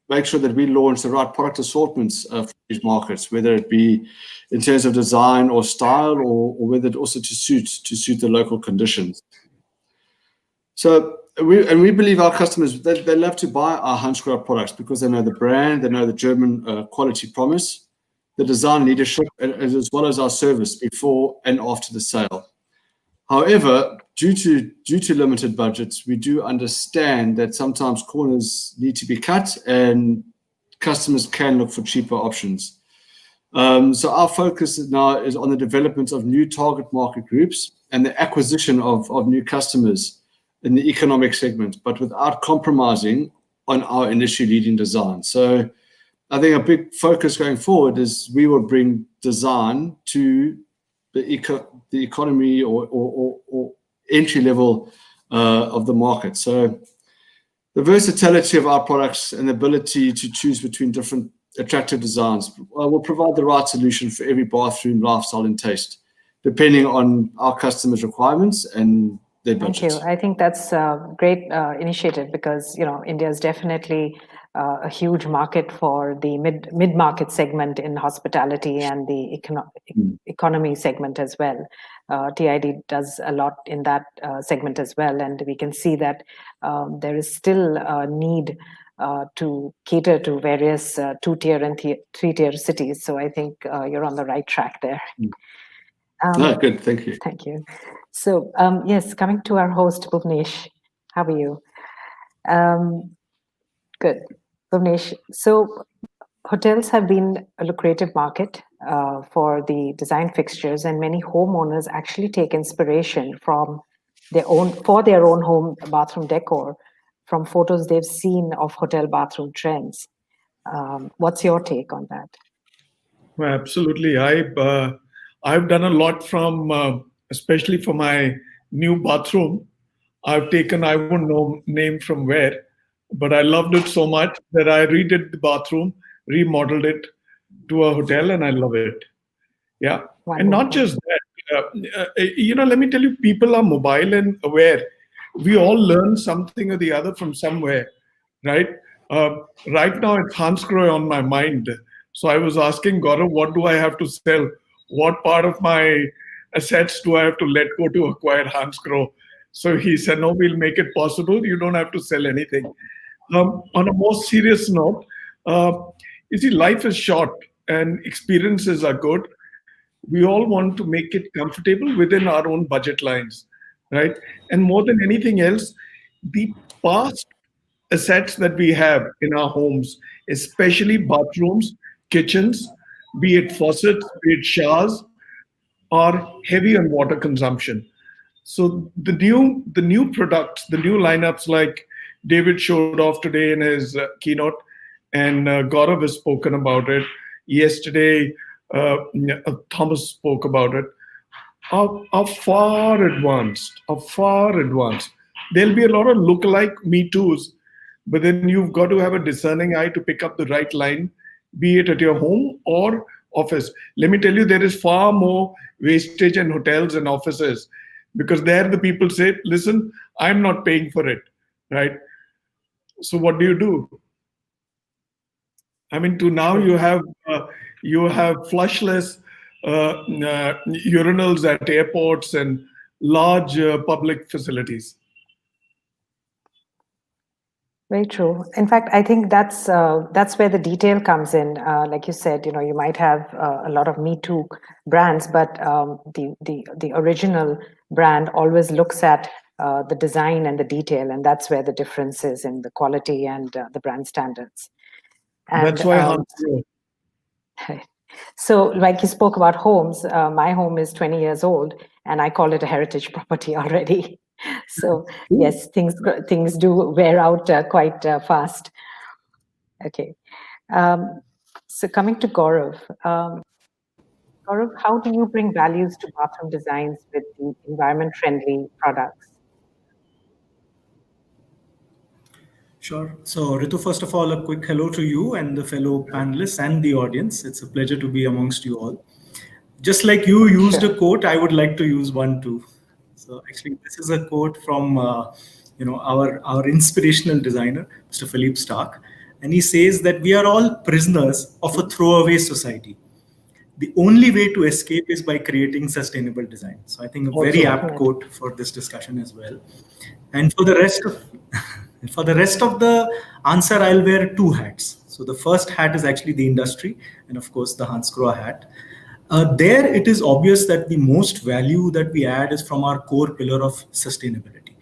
make sure that we launch the right product assortments for these markets, whether it be in terms of design or style, or whether it also to suit the local conditions. So we believe our customers, they love to buy our Hansgrohe products because they know the brand, they know the German quality promise, the design leadership, as well as our service before and after the sale. However, due to limited budgets, we do understand that sometimes corners need to be cut and customers can look for cheaper options. So our focus now is on the development of new target market groups and the acquisition of new customers in the economic segment, but without compromising on our industry leading design. So I think a big focus going forward is we will bring design to the economy or entry level of the market. So the versatility of our products and the ability to choose between different attractive designs will provide the right solution for every bathroom, lifestyle and taste, depending on our customers' requirements and their budgets. Thank you. I think that's a great initiative because, India is definitely a huge market for the mid-market segment in hospitality and the economy segment as well. TID does a lot in that segment as well, and we can see that there is still a need to cater to various two-tier and three-tier cities. So I think you're on the right track there. Good, thank you. Thank you. So yes, coming to our host, Bhuvanesh, how are you? Good. Bhuvanesh, so hotels have been a lucrative market for the design fixtures, and many homeowners actually take inspiration from their own home bathroom decor from photos they've seen of hotel bathroom trends. What's your take on that? Well, absolutely. I've done a lot from, especially for my new bathroom. I've taken, I won't know name from where, but I loved it so much that I redid the bathroom, remodeled it to a hotel, and I love it. Yeah. Wonderful. And not just that, let me tell you, people are mobile and aware. We all learn something or the other from somewhere, right? Right now, it's Hansgrohe on my mind. So I was asking Gaurav, what do I have to sell? What part of my assets do I have to let go to acquire Hansgrohe? So he said, no, we'll make it possible. You don't have to sell anything. On a more serious note, you see, life is short and experiences are good. We all want to make it comfortable within our own budget lines, right? And more than anything else, the past assets that we have in our homes, especially bathrooms, kitchens, be it faucets, be it showers, are heavy on water consumption. So the new products, the new lineups like David showed off today in his keynote, and Gaurav has spoken about it. Yesterday, Thomas spoke about it, are far advanced, There'll be a lot of lookalike Me Too's, but then you've got to have a discerning eye to pick up the right line, be it at your home or office. Let me tell you, there is far more wastage in hotels and offices because there the people say, listen, I'm not paying for it, right? So what do? I mean, to now you have flushless urinals at airports and large public facilities. Very true. In fact, I think that's where the detail comes in. Like you said, you might have a lot of Me Too brands, but the original brand always looks at the design and the detail, and that's where the difference is in the quality and the brand standards. And, that's why so, like you spoke about homes, my home is 20 years old, and I call it a heritage property already. So yes, things do wear out quite fast. Okay. So coming to Gaurav. Gaurav, how do you bring values to bathroom designs with the environment-friendly products? Sure. So Ritu, first of all, a quick hello to you and the fellow panelists and the audience. It's a pleasure to be amongst you all. Just like you used a quote, I would like to use one too. So actually, this is a quote from our inspirational designer, Mr. Philippe Starck, and he says that we are all prisoners of a throwaway society. The only way to escape is by creating sustainable design. So I think a very apt quote for this discussion as well. And for the rest of the answer, I'll wear two hats. So the first hat is actually the industry, and of course the Hansgrohe hat. There, it is obvious that the most value that we add is from our core pillar of sustainability.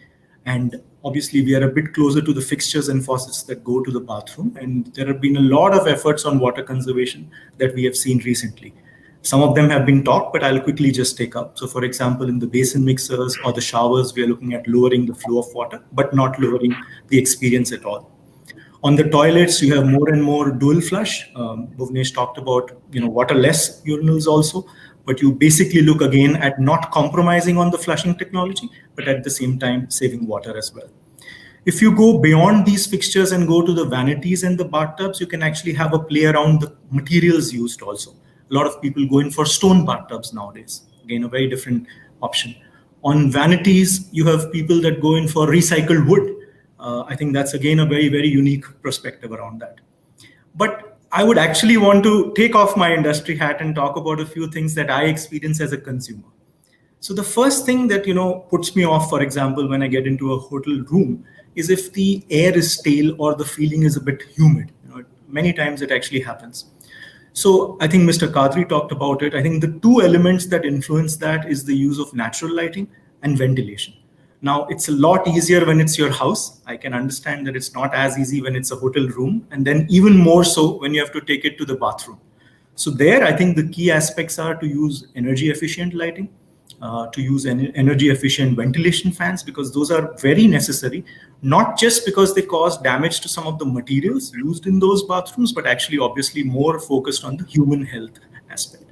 And obviously, we are a bit closer to the fixtures and faucets that go to the bathroom. And there have been a lot of efforts on water conservation that we have seen recently. Some of them have been talked, but I'll quickly just take up. So for example, in the basin mixers or the showers, we are looking at lowering the flow of water, but not lowering the experience at all. On the toilets, you have more and more dual flush. Bhuvanesh talked about waterless urinals also, but you basically look again at not compromising on the flushing technology, but at the same time saving water as well. If you go beyond these fixtures and go to the vanities and the bathtubs, you can actually have a play around the materials used also. A lot of people go in for stone bathtubs nowadays. Again, a very different option. On vanities, you have people that go in for recycled wood. I think that's again a very, very unique perspective around that. But I would actually want to take off my industry hat and talk about a few things that I experience as a consumer. So the first thing that puts me off, for example, when I get into a hotel room, is if the air is stale or the feeling is a bit humid. Many times it actually happens. So I think Mr. Kadri talked about it. I think the two elements that influence that is the use of natural lighting and ventilation. Now, it's a lot easier when it's your house. I can understand that it's not as easy when it's a hotel room, and then even more so when you have to take it to the bathroom. So there, I think the key aspects are to use energy efficient lighting, to use energy efficient ventilation fans, because those are very necessary, not just because they cause damage to some of the materials used in those bathrooms, but actually obviously more focused on the human health aspect.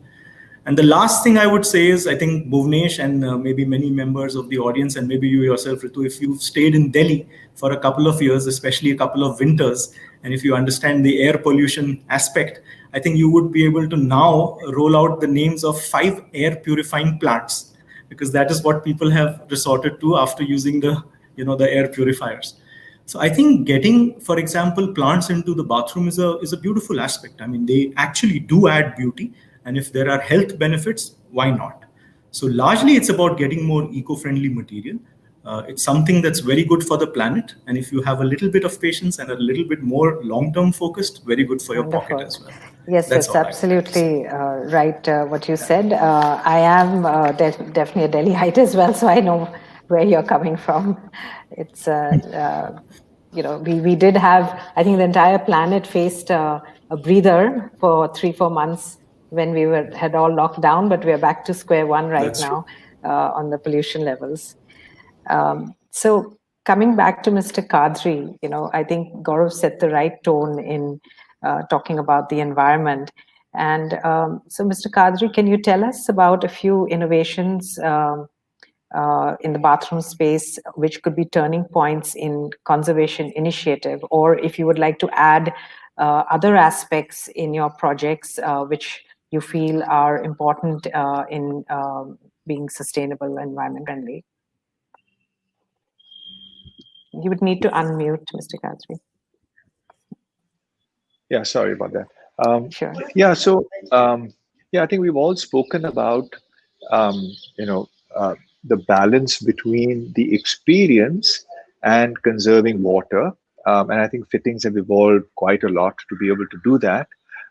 And the last thing I would say is, I think Bhuvanesh and maybe many members of the audience, and maybe you yourself, Ritu, if you've stayed in Delhi for a couple of years, especially a couple of winters, and if you understand the air pollution aspect, I think you would be able to now roll out the names of 5 air purifying plants, because that is what people have resorted to after using the air purifiers. So I think getting, for example, plants into the bathroom is a beautiful aspect. I mean, they actually do add beauty. And if there are health benefits, why not? So largely, it's about getting more eco-friendly material. It's something that's very good for the planet. And if you have a little bit of patience and a little bit more long-term focused, very good for your pocket as well. Yes, that's absolutely right, what you said. I am definitely a Delhiite as well, so I know where you're coming from. It's, we did have, I think the entire planet faced a breather for 3-4 months when we had all locked down, but we're back to square one right now on the pollution levels. So coming back to Mr. Kadri, I think Gaurav set the right tone in talking about the environment. And so Mr. Kadri, can you tell us about a few innovations in the bathroom space, which could be turning points in conservation initiative, or if you would like to add other aspects in your projects, which you feel are important in being sustainable and environment friendly? You would need to unmute, Mr. Kadri. Yeah, sorry about that. Sure. Yeah, so I think we've all spoken about the balance between the experience and conserving water, and I think fittings have evolved quite a lot to be able to do that.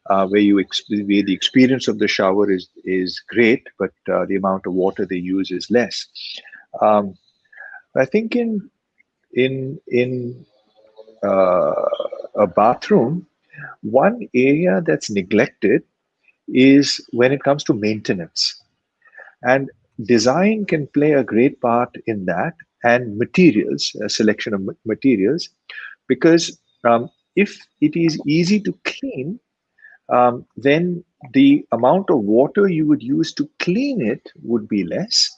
Where the experience of the shower is great, but the amount of water they use is less. I think in a bathroom, one area that's neglected is when it comes to maintenance, and design can play a great part in that, and materials, a selection of materials, because if it is easy to clean, then the amount of water you would use to clean it would be less,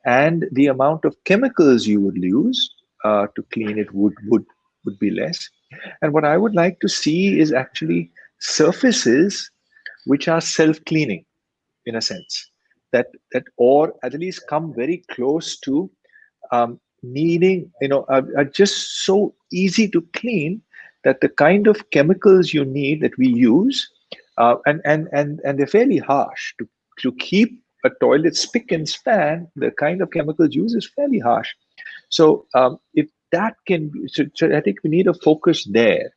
and the amount of chemicals you would use to clean it would be less. And what I would like to see is actually surfaces which are self-cleaning, in a sense, that or at least come very close to needing, are just so easy to clean that the kind of chemicals you need that we use, and they're fairly harsh to keep a toilet spick and span. The kind of chemicals used is fairly harsh. So if that can be, so I think we need a focus there.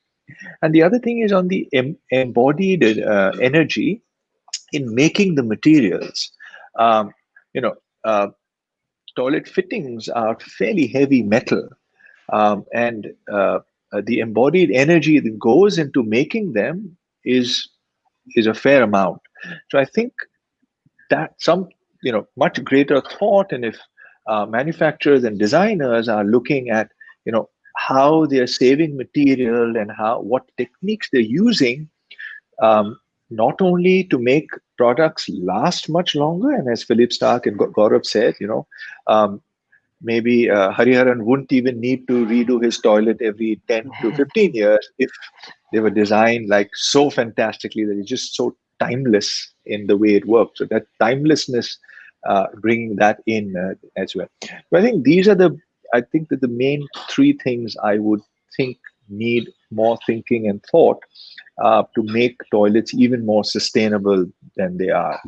And the other thing is on the embodied energy in making the materials. Um, you know, toilet fittings are fairly heavy metal, and the embodied energy that goes into making them is a fair amount. So I think that some much greater thought, and if manufacturers and designers are looking at how they are saving material and what techniques they're using, not only to make products last much longer, and as Philippe Stark and Gaurav said, maybe Hariharan wouldn't even need to redo his toilet every 10 to 15 years if they were designed like so fantastically that it's just so timeless in the way it works. So that timelessness, bringing that in as well. But I think these are the main three things I would think need more thinking and thought to make toilets even more sustainable than they are.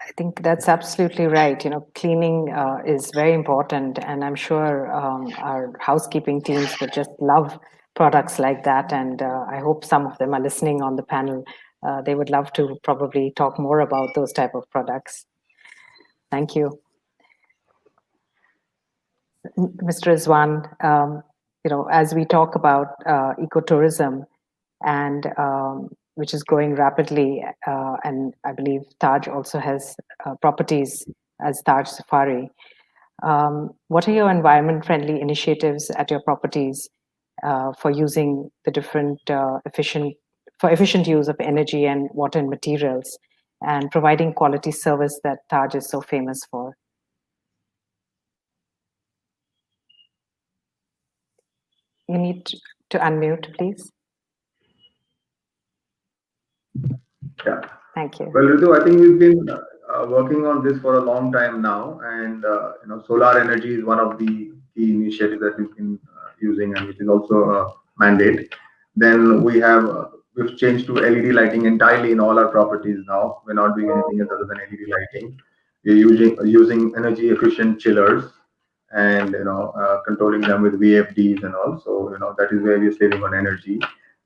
I think that's absolutely right. Cleaning is very important, and I'm sure our housekeeping teams would just love products like that. And I hope some of them are listening on the panel. They would love to probably talk more about those type of products. Thank you. Mr. Rizwan, as we talk about ecotourism and which is growing rapidly, and I believe Taj also has properties as Taj Safari. What are your environment-friendly initiatives at your properties for using the different efficient use of energy and water and materials, and providing quality service that Taj is so famous for? You need to unmute, please. Yeah. Thank you. Well, Ritu, I think we've been working on this for a long time now, and solar energy is one of the key initiatives that we've been using, and which is also a mandate. Then we've changed to LED lighting entirely in all our properties now. We're not doing anything else other than LED lighting. We're using energy efficient chillers, and controlling them with VFDs and all. So that is where we're saving on energy.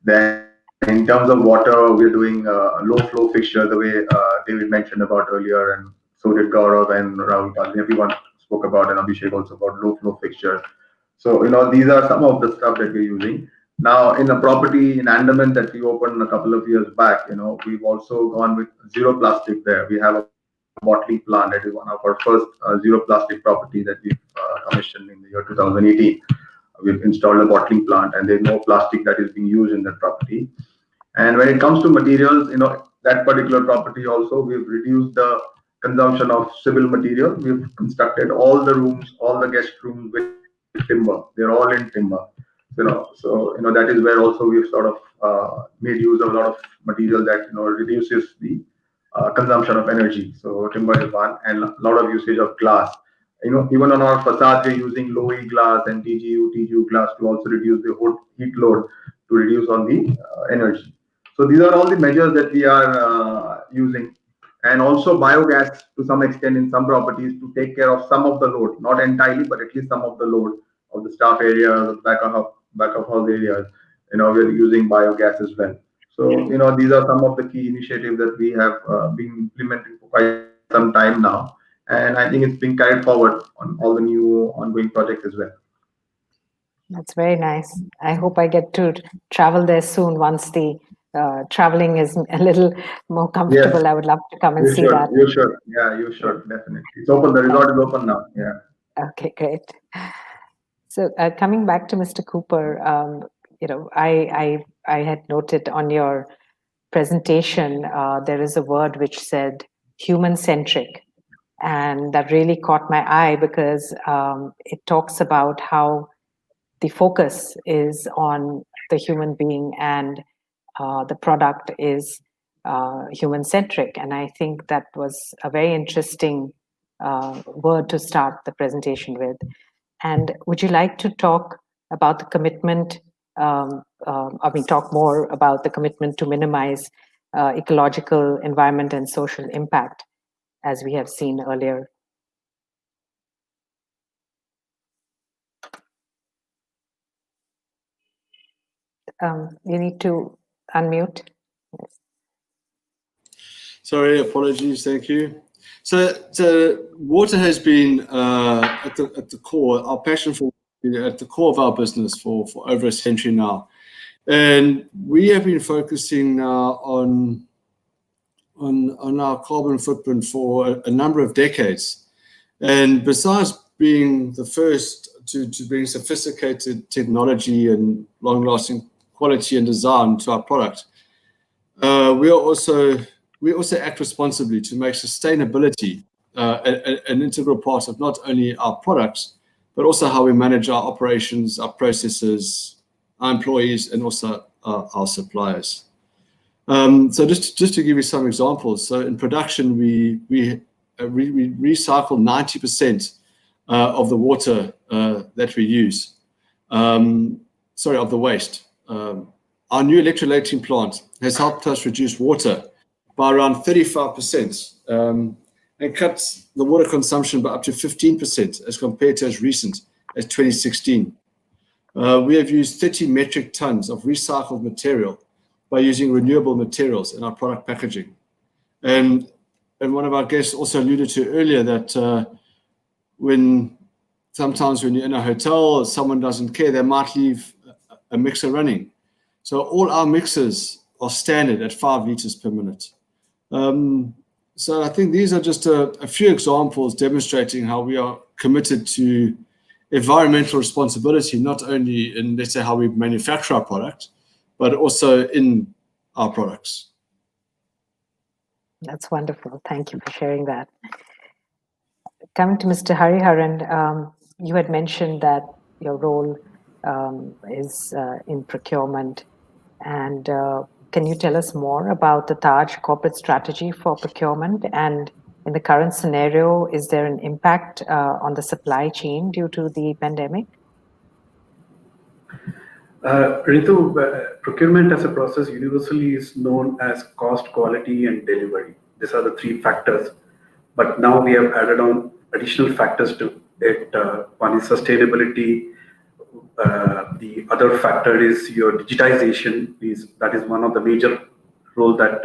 Then in terms of water, we're doing low flow fixture, the way David mentioned about earlier, and so did Gaurav and Rahul. Everyone spoke about, and Abhishek also, about low flow fixture. So these are some of the stuff that we're using. Now in a property in Andaman that we opened a couple of years back, we've also gone with zero plastic there. We have a bottling plant. That is one of our first zero plastic property that we've commissioned in the year 2018. We've installed a bottling plant, and there's no plastic that is being used in that property. And when it comes to materials, that particular property also, we've reduced the consumption of civil material. We've constructed all the rooms, all the guest rooms with timber. They're all in timber. So that is where also we've sort of made use of a lot of material that reduces the consumption of energy. So timber is one, and a lot of usage of glass. Even on our facade, we're using low E glass and TGU glass to also reduce the heat load, to reduce on the energy. So these are all the measures that we are using, and also biogas to some extent in some properties to take care of some of the load, not entirely, but at least some of the load of the staff areas, back of house areas. We're using biogas as well. So these are some of the key initiatives that we have been implementing for quite some time now, and I think it's being carried forward on all the new ongoing projects as well. That's very nice. I hope I get to travel there soon once the traveling is a little more comfortable. Yes. I would love to come and see that. You should. Yeah, you should, definitely. It's open. The resort is open now. Yeah. Okay, great. So coming back to Mr. Cooper, I had noted on your presentation there is a word which said human-centric, and that really caught my eye because it talks about how the focus is on the human being, and the product is human-centric. And I think that was a very interesting word to start the presentation with. And would you like to talk about the commitment, talk more about the commitment to minimize ecological, environment, and social impact, as we have seen earlier? You need to unmute. Sorry, apologies. Thank you. So water has been at the core, our passion for at the core of our business for over a century now, and we have been focusing now on our carbon footprint for a number of decades. And besides being the first to bring sophisticated technology and long-lasting quality and design to our product, we also act responsibly to make sustainability an integral part of not only our products, but also how we manage our operations, our processes, our employees, and also our suppliers. So just to give you some examples, so in production we recycle 90% of the water that we use. Of the waste. Our new electrolyting plant has helped us reduce water by around 35% and cuts the water consumption by up to 15% as compared to as recent as 2016. We have used 30 metric tons of recycled material by using renewable materials in our product packaging. And one of our guests also alluded to earlier that sometimes when you're in a hotel, someone doesn't care, they might leave a mixer running. So all our mixers are standard at 5 liters per minute. So I think these are just a few examples demonstrating how we are committed to environmental responsibility, not only in, let's say, how we manufacture our product, but also in our products. That's wonderful. Thank you for sharing that. Coming to Mr. Hariharan, you had mentioned that your role is in procurement. And can you tell us more about the Taj corporate strategy for procurement? And in the current scenario, is there an impact on the supply chain due to the pandemic? Ritu, procurement as a process universally is known as cost, quality, and delivery. These are the 3 factors. But now we have added on additional factors to it. One is sustainability. The other factor is your digitization. That is one of the major role that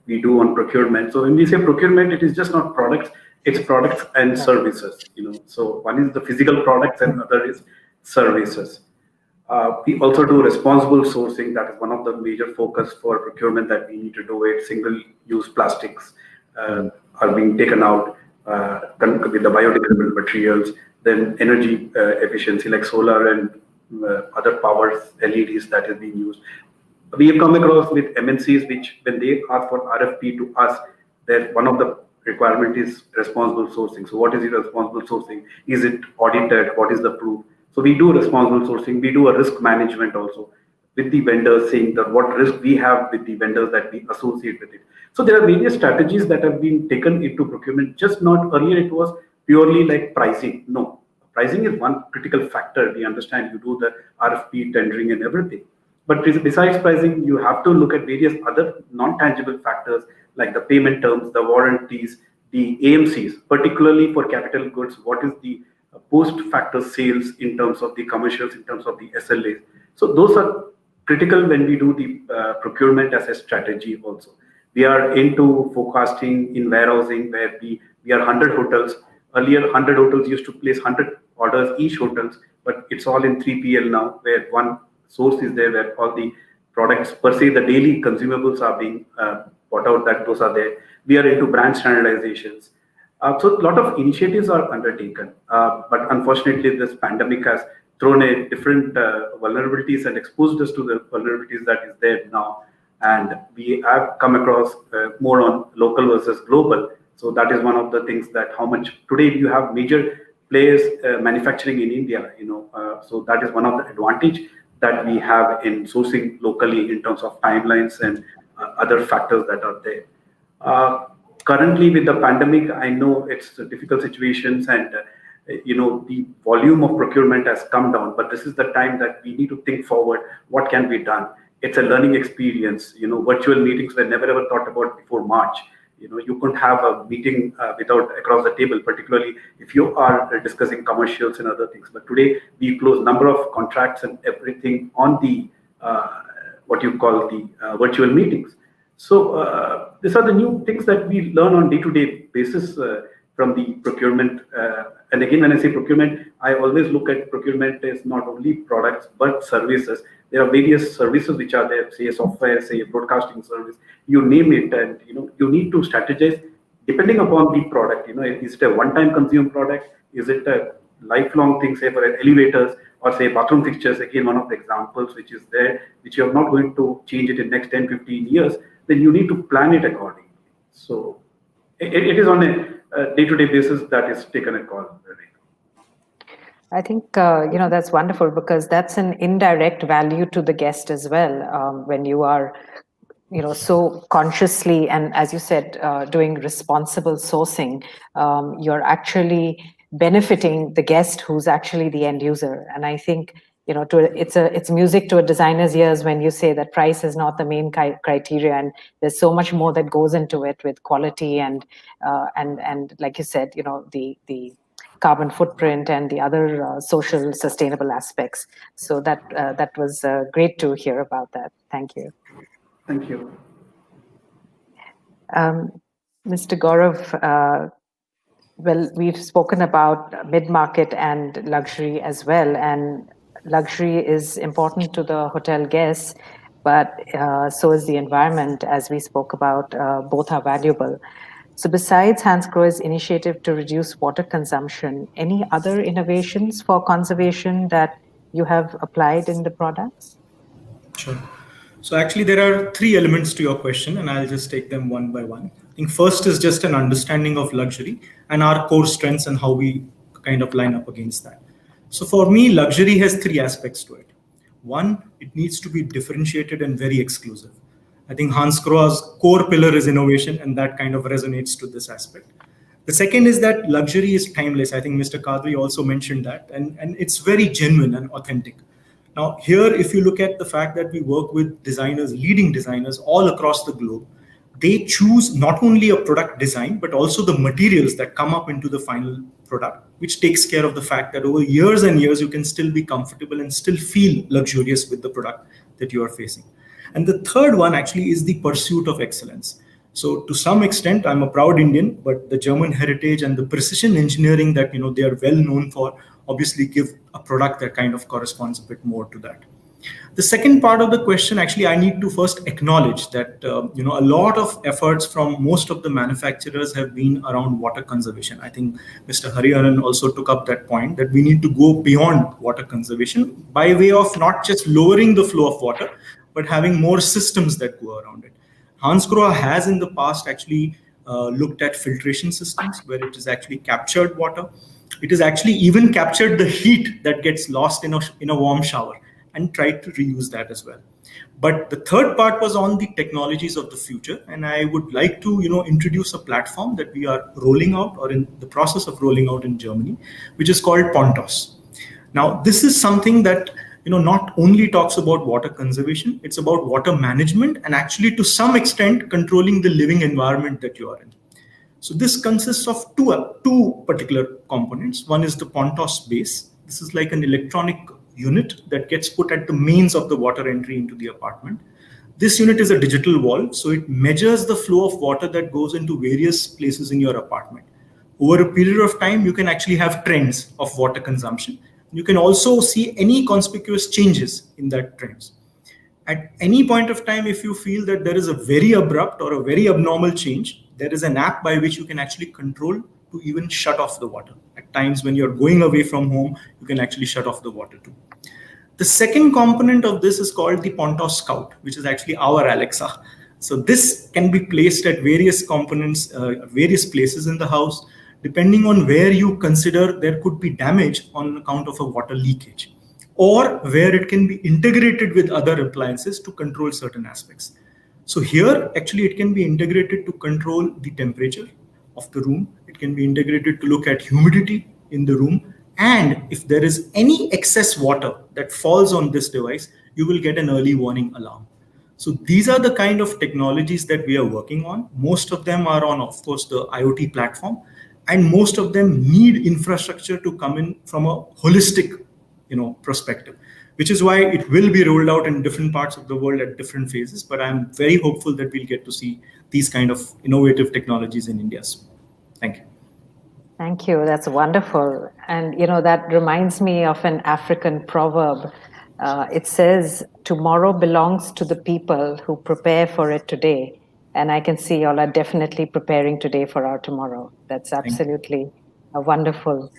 we do on procurement. So when we say procurement, it is just not products; it's products and services. So one is the physical products, and other is services. We also do responsible sourcing. That is one of the major focus for procurement that we need to do it. Single-use plastics are being taken out with the biodegradable materials. Then energy efficiency like solar and other powers, LEDs that is being used. We have come across with MNCs which when they ask for RFP to us, that one of the requirement is responsible sourcing. So what is your responsible sourcing? Is it audited? What is the proof? So we do responsible sourcing. We do a risk management also with the vendors, saying that what risk we have with the vendors that we associate with it. So there are various strategies that have been taken into procurement. Just not earlier it was purely like pricing. No, pricing is one critical factor. We understand you do the RFP tendering and everything. But besides pricing, you have to look at various other non-tangible factors like the payment terms, the warranties, the AMCs, particularly for capital goods. What is the post-factor sales in terms of the commercials, in terms of the SLAs? So those are critical when we do the procurement as a strategy also. We are into forecasting in warehousing where we are 100 hotels. Earlier, 100 hotels used to place 100 orders each hotels, but it's all in 3PL now, where one source is there where all the products per se, the daily consumables are being bought out, that those are there. We are into brand standardizations. So a lot of initiatives are undertaken, but unfortunately this pandemic has thrown a different vulnerabilities and exposed us to the vulnerabilities that is there now. And we have come across more on local versus global. So that is one of the things that how much today you have major players manufacturing in India, so that is one of the advantage that we have in sourcing locally in terms of timelines and other factors that are there. Currently, with the pandemic, I know it's difficult situations, and the volume of procurement has come down. But this is the time that we need to think forward. What can be done? It's a learning experience. Virtual meetings were never ever thought about before March. You couldn't have a meeting without across the table, particularly if you are discussing commercials and other things. But today we close number of contracts and everything on the what you call the virtual meetings. So these are the new things that we learn on day-to-day basis from the procurement. And again, when I say procurement, I always look at procurement as not only products but services. There are various services which are there, say a software, say a broadcasting service, you name it, and you need to strategize depending upon the product. Is it a one-time consumer product? Is it a lifelong thing, say for elevators or say bathroom fixtures? Again, one of the examples which is there, which you're not going to change it in next 10, 15 years, then you need to plan it accordingly. So it is on a day-to-day basis that is taken a call. I think, that's wonderful, because that's an indirect value to the guest as well. When you are, so consciously, and as you said, doing responsible sourcing, you're actually benefiting the guest who's actually the end user. And I think, it's music to a designer's ears when you say that price is not the main criteria, and there's so much more that goes into it with quality and like you said, the carbon footprint and the other social sustainable aspects. So that was great to hear about that. Thank you. Thank you. Mr. Gaurav, well, we've spoken about mid-market and luxury as well, and luxury is important to the hotel guests, but so is the environment, as we spoke about. Both are valuable. So besides Hansgrohe's initiative to reduce water consumption, any other innovations for conservation that you have applied in the products? Sure. So actually there are three elements to your question, and I'll just take them one by one. I think first is just an understanding of luxury and our core strengths and how we kind of line up against that. So for me, luxury has three aspects to it. One, it needs to be differentiated and very exclusive. I think Hansgrohe's core pillar is innovation, and that kind of resonates to this aspect. The second is that luxury is timeless. I think Mr. Kadri also mentioned that, and it's very genuine and authentic. Now, here, if you look at the fact that we work with designers, leading designers all across the globe, they choose not only a product design, but also the materials that come up into the final product, which takes care of the fact that over years and years, you can still be comfortable and still feel luxurious with the product that you are facing. And the third one actually is the pursuit of excellence. So to some extent, I'm a proud Indian, but the German heritage and the precision engineering that they are well known for obviously give a product that kind of corresponds a bit more to that. The second part of the question, actually, I need to first acknowledge that a lot of efforts from most of the manufacturers have been around water conservation. I think Mr. Hariharan also took up that point, that we need to go beyond water conservation by way of not just lowering the flow of water, but having more systems that go around it. Hansgrohe has in the past actually looked at filtration systems where it has actually captured water. It has actually even captured the heat that gets lost in a warm shower and tried to reuse that as well. But the third part was on the technologies of the future. And I would like to introduce a platform that we are rolling out or in the process of rolling out in Germany, which is called Pontos. Now, this is something that not only talks about water conservation, it's about water management and actually to some extent controlling the living environment that you are in. So this consists of two particular components. One is the Pontos base. This is like an electronic unit that gets put at the mains of the water entry into the apartment. This unit is a digital valve, so it measures the flow of water that goes into various places in your apartment. Over a period of time, you can actually have trends of water consumption. You can also see any conspicuous changes in that trends. At any point of time, if you feel that there is a very abrupt or a very abnormal change, there is an app by which you can actually control to even shut off the water. At times when you're going away from home, you can actually shut off the water too. The second component of this is called the Pontos Scout, which is actually our Alexa. So this can be placed at various components, various places in the house, depending on where you consider there could be damage on account of a water leakage, or where it can be integrated with other appliances to control certain aspects. So here, actually, it can be integrated to control the temperature of the room. It can be integrated to look at humidity in the room. And if there is any excess water that falls on this device, you will get an early warning alarm. So these are the kind of technologies that we are working on. Most of them are on, of course, the IoT platform, and most of them need infrastructure to come in from a holistic, perspective, which is why it will be rolled out in different parts of the world at different phases. But I'm very hopeful that we'll get to see these kind of innovative technologies in India soon. Thank you. Thank you. That's wonderful. And, that reminds me of an African proverb. It says, tomorrow belongs to the people who prepare for it today. And I can see y'all are definitely preparing today for our tomorrow. That's absolutely a wonderful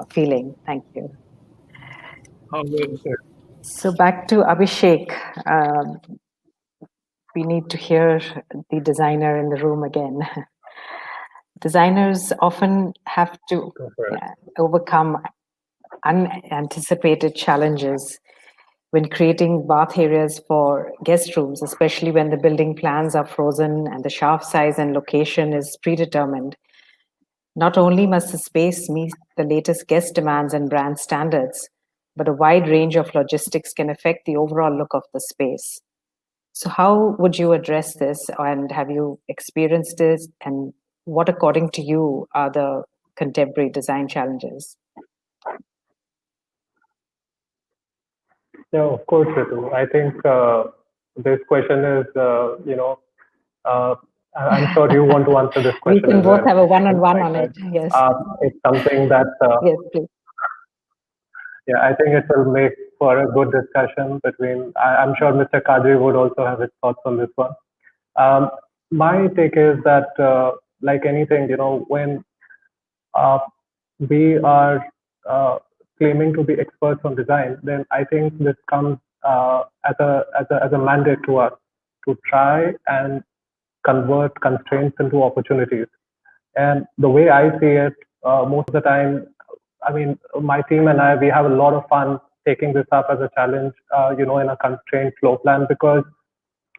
feeling. Thank you. So back to Abhishek. We need to hear the designer in the room again. Designers often have to overcome unanticipated challenges when creating bath areas for guest rooms, especially when the building plans are frozen and the shaft size and location is predetermined. Not only must the space meet the latest guest demands and brand standards, but a wide range of logistics can affect the overall look of the space. So how would you address this, and have you experienced this, and what, according to you, are the contemporary design challenges? Yeah, of course, Ritu. I think this question is, I'm sure you want to answer this question. We can both have a one-on-one on it. Yes. It's something that. Yes, please. Yeah, I think it will make for a good discussion between. I'm sure Mr. Kadri would also have his thoughts on this one. My take is that, like anything, when we are claiming to be experts on design, then I think this comes as a mandate to us to try and convert constraints into opportunities. And the way I see it, most of the time, I mean, my team and I, we have a lot of fun taking this up as a challenge, in a constrained flow plan, because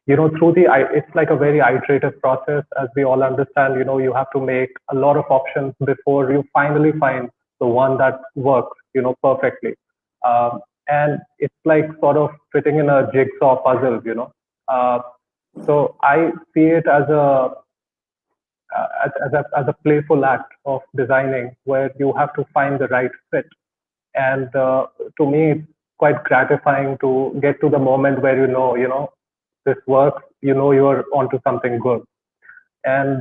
it's like a very iterative process. As we all understand, you have to make a lot of options before you finally find the one that works, perfectly. And it's like sort of fitting in a jigsaw puzzle, So I see it as a playful act of designing, where you have to find the right fit. And to me, it's quite gratifying to get to the moment where this works, you're onto something good. And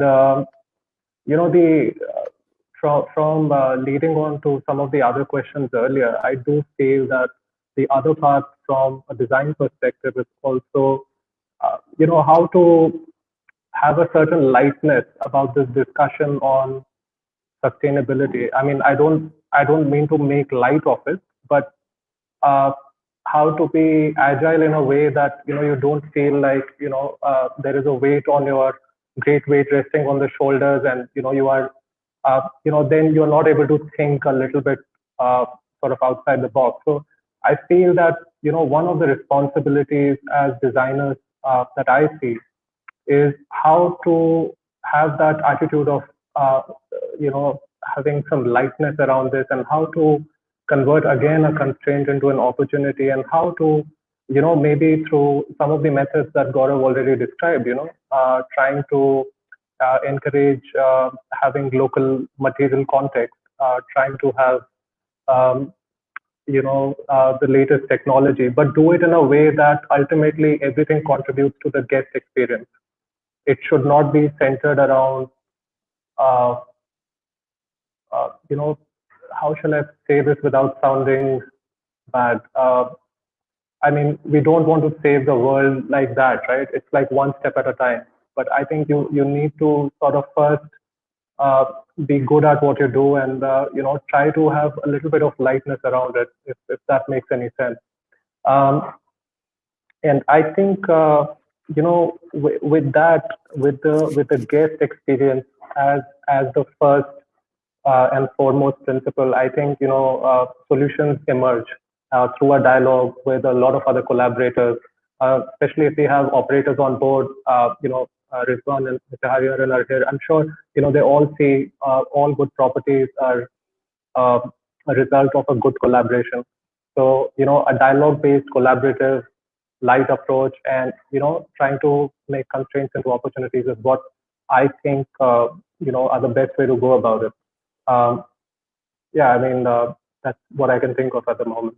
from leading on to some of the other questions earlier, I do feel that the other part from a design perspective is also how to have a certain lightness about this discussion on sustainability. I mean, I don't mean to make light of it, but how to be agile in a way that you don't feel like there is a weight on your great weight resting on the shoulders, and you are then you're not able to think a little bit sort of outside the box. So I feel that one of the responsibilities as designers that I see is how to have that attitude of having some lightness around this, and how to convert again a constraint into an opportunity, and how to maybe through some of the methods that Gaurav already described, trying to encourage having local material context, trying to have the latest technology, but do it in a way that ultimately everything contributes to the guest experience. It should not be centered around, how shall I say this without sounding bad? I mean, we don't want to save the world like that, right? It's like one step at a time. But I think you need to sort of first be good at what you do, and try to have a little bit of lightness around it, if that makes any sense. And I think with that, with the guest experience as the first and foremost principle, I think solutions emerge through a dialogue with a lot of other collaborators, especially if we have operators on board, Rizwan and Mr. Hariharan are here. I'm sure, they all say all good properties are a result of a good collaboration. So, a dialogue-based, collaborative, light approach, and, trying to make constraints into opportunities is what I think, are the best way to go about it. That's what I can think of at the moment.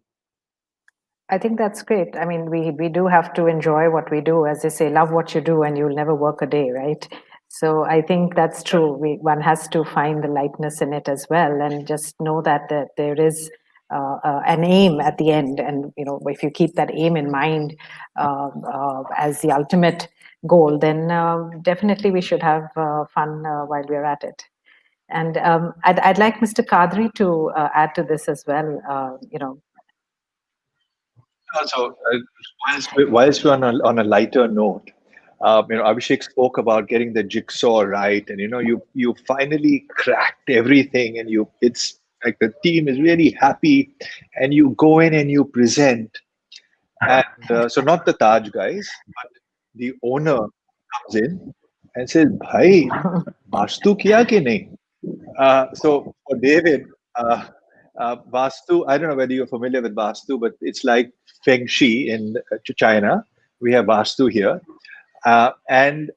I think that's great. I mean, we do have to enjoy what we do. As they say, love what you do and you'll never work a day, right? So I think that's true. One has to find the lightness in it as well, and just know that there is an aim at the end. And, if you keep that aim in mind as the ultimate goal, then definitely we should have fun while we're at it. And I'd like Mr. Kadri to add to this as well, Also, whilst we're on a lighter note, Abhishek spoke about getting the jigsaw right, and you finally cracked everything, and it's like the team is really happy, and you go in and you present, and so not the Taj guys, but the owner comes in and says, "Bhai, vastu kiya ki nahi?" So for David, Vastu, I don't know whether you're familiar with Vastu, but it's like Feng Shui in China. We have Vastu here. And,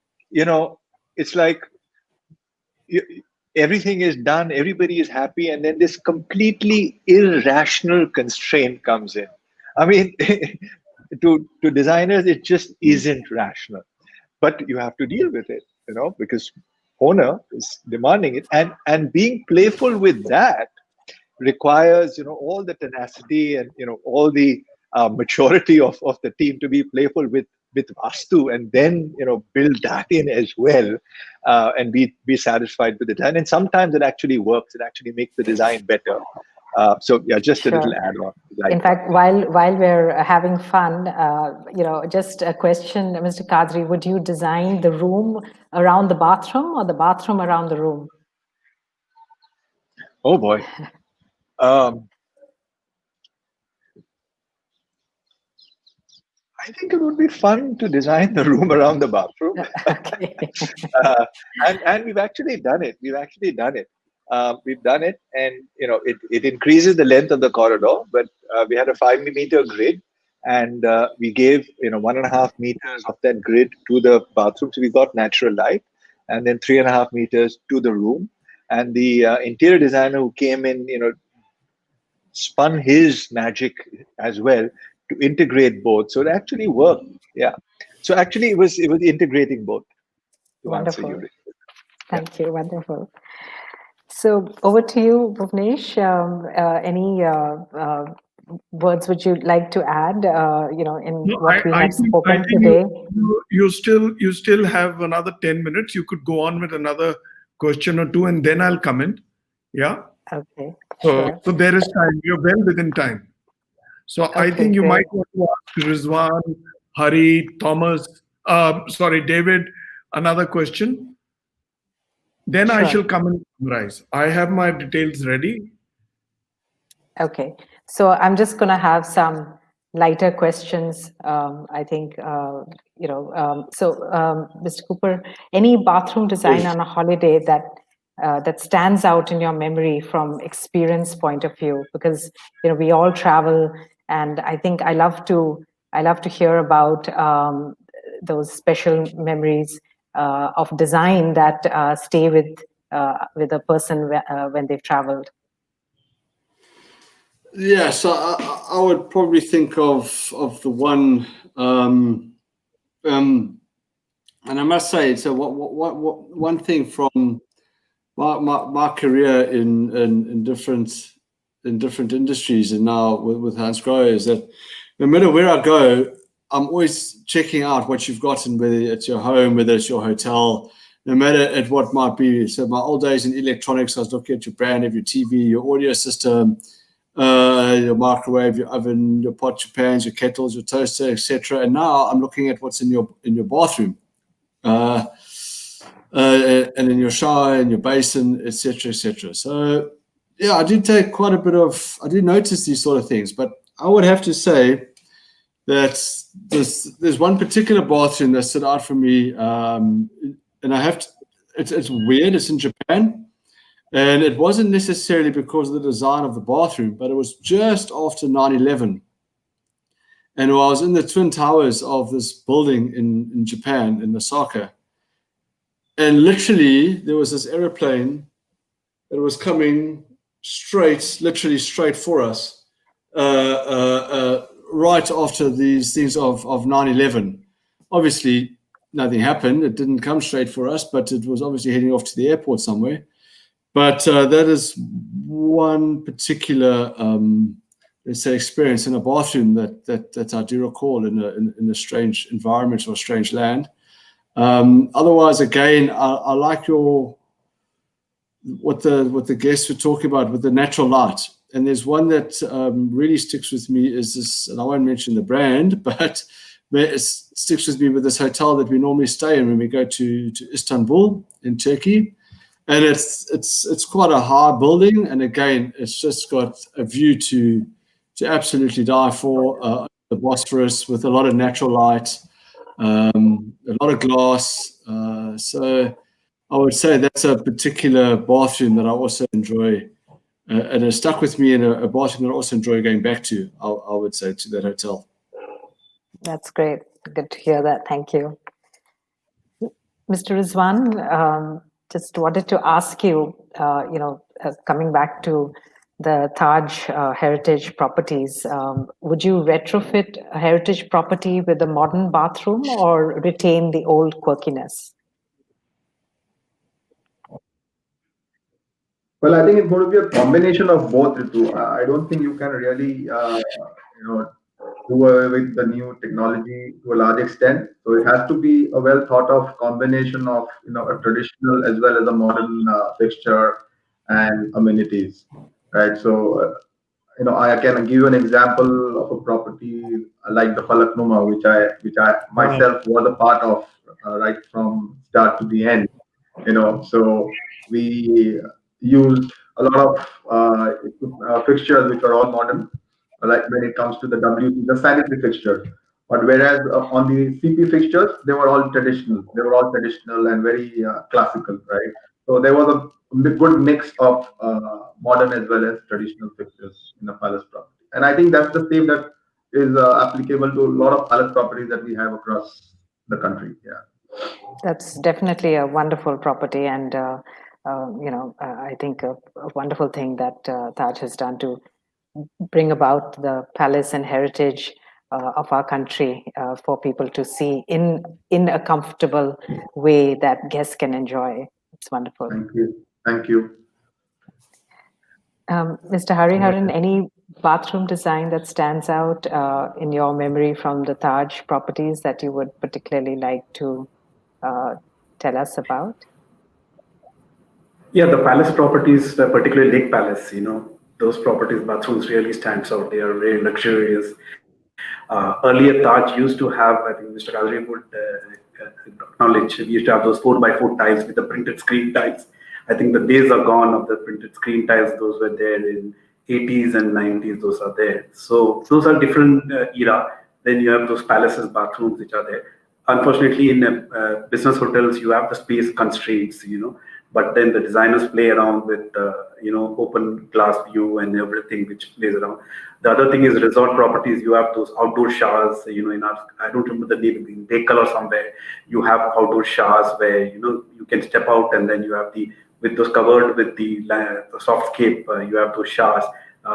it's like everything is done, everybody is happy, and then this completely irrational constraint comes in. I mean, to designers, it just isn't rational. But you have to deal with it, because owner is demanding it. And being playful with that requires, all the tenacity and, all the maturity of the team to be playful with Vastu, and then, build that in as well, and be satisfied with the design. And sometimes it actually works. It actually makes the design better. So yeah, just a little add-on. In fact, while we're having fun, just a question, Mr. Kadri, would you design the room around the bathroom or the bathroom around the room? Oh boy. I think it would be fun to design the room around the bathroom. Okay. And we've actually done it. We've done it, and it increases the length of the corridor. But we had a 5-meter grid, and we gave 1.5 meters of that grid to the bathroom, so we got natural light, and then 3.5 meters to the room. And the interior designer who came in, spun his magic as well to integrate both. So it actually worked. Yeah. So actually, it was integrating both. Wonderful. Thank you. Wonderful. So over to you, Bhuvanesh. Any words would you like to add? What we have spoken today. You still have another 10 minutes. You could go on with another question or two, and then I'll comment. Yeah. Okay. Sure. So there is time. You're well within time. So okay, I think you might want to ask Rizwan, Hari, David, another question. Then I shall come and summarize. I have my details ready. Okay. So I'm just going to have some lighter questions. I think, Mr. Cooper, any bathroom design on a holiday that stands out in your memory from experience point of view? Because, we all travel, and I think I love to hear about those special memories of design that stay with a person when they've traveled. Yeah, so I would probably think of the one, and I must say, so one thing from my career in different industries, and now with Hansgrohe, is that no matter where I go, I'm always checking out what you've gotten, whether it's your home, whether it's your hotel, no matter at what might be. So my old days in electronics, I was looking at your brand of your TV, your audio system, your microwave, your oven, your pots, your pans, your kettles, your toaster, etc. And now I'm looking at what's in your bathroom, and in your shower, in your basin, etc., etc. So yeah, I did notice these sort of things, but I would have to say, that there's one particular bathroom that stood out for me, and I have to, it's weird. It's in Japan, and it wasn't necessarily because of the design of the bathroom, but it was just after 9/11. And I was in the Twin Towers of this building in Japan, in Osaka. And literally, there was this airplane that was coming literally straight for us, right after these things of 9/11. Obviously, nothing happened. It didn't come straight for us, but it was obviously heading off to the airport somewhere. But that is one particular let's say experience in a bathroom that I do recall in a strange environment or a strange land. Otherwise, again, I like what the guests were talking about with the natural light. And there's one that really sticks with me is this, and I won't mention the brand, but it sticks with me with this hotel that we normally stay in when we go to Istanbul in Turkey. And it's quite a high building, and again, it's just got a view to absolutely die for, the Bosphorus with a lot of natural light, a lot of glass. So I would say that's a particular bathroom that I also enjoy, and it stuck with me, in a bathroom that I also enjoy going back to, I would say, to that hotel. That's great. Good to hear that. Thank you. Mr. Rizwan, just wanted to ask you, coming back to the Taj heritage properties, would you retrofit a heritage property with a modern bathroom or retain the old quirkiness? Well, I think it's going to be a combination of both, Ritu. I don't think you can really, do away with the new technology to a large extent. So it has to be a well thought of combination of, a traditional as well as a modern fixture and amenities, right? So, I can give you an example of a property like the Falaknuma, which I myself was a part of, right from start to the end. So we used a lot of fixtures which are all modern, like when it comes to the WC, the sanitary fixtures. But whereas on the CP fixtures, they were all traditional. They were all traditional and very classical, right? So there was a good mix of modern as well as traditional fixtures in the palace property. And I think that's the same that is applicable to a lot of palace properties that we have across the country. Yeah. That's definitely a wonderful property, and I think a wonderful thing that Taj has done to bring about the palace and heritage of our country for people to see in a comfortable way that guests can enjoy. It's wonderful. Thank you. Thank you. Mr. Hariharan, any bathroom design that stands out in your memory from the Taj properties that you would particularly like to tell us about? Yeah, the palace properties, particularly Lake Palace, those properties, bathrooms really stands out. They are very luxurious. Earlier, Taj used to have, I think Mr. Kadri would acknowledge, we used to have those 4x4 tiles with the printed screen tiles. I think the days are gone of the printed screen tiles. Those were there in 80s and 90s. Those are there. So those are different era. Then you have those palaces, bathrooms, which are there. Unfortunately, in business hotels, you have the space constraints, but then the designers play around with, open glass view and everything which plays around. The other thing is resort properties. You have those outdoor showers, in our, I don't remember the name, in Dekal or somewhere, you have outdoor showers where, you can step out, and then you have with those covered with the softscape, you have those showers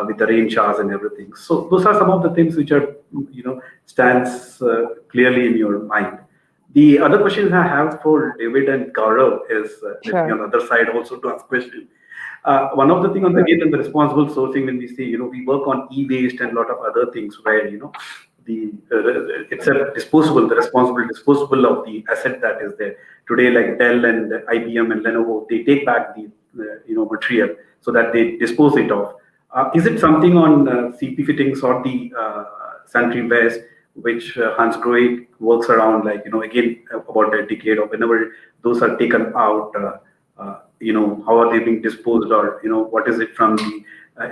with the rain showers and everything. So those are some of the things which are, stands clearly in your mind. The other questions I have for David and Gaurav is on the other side also to ask questions. One of the things on the and the responsible sourcing, when we say, we work on e-waste and a lot of other things where, it's a disposable, the responsible disposable of the asset that is there. Today, like Dell and IBM and Lenovo, they take back the, material so that they dispose it off. Is it something on CP fittings or the sanitary waste, which Hansgrohe works around, like, again, about a decade or whenever those are taken out, how are they being disposed, or, what is it from the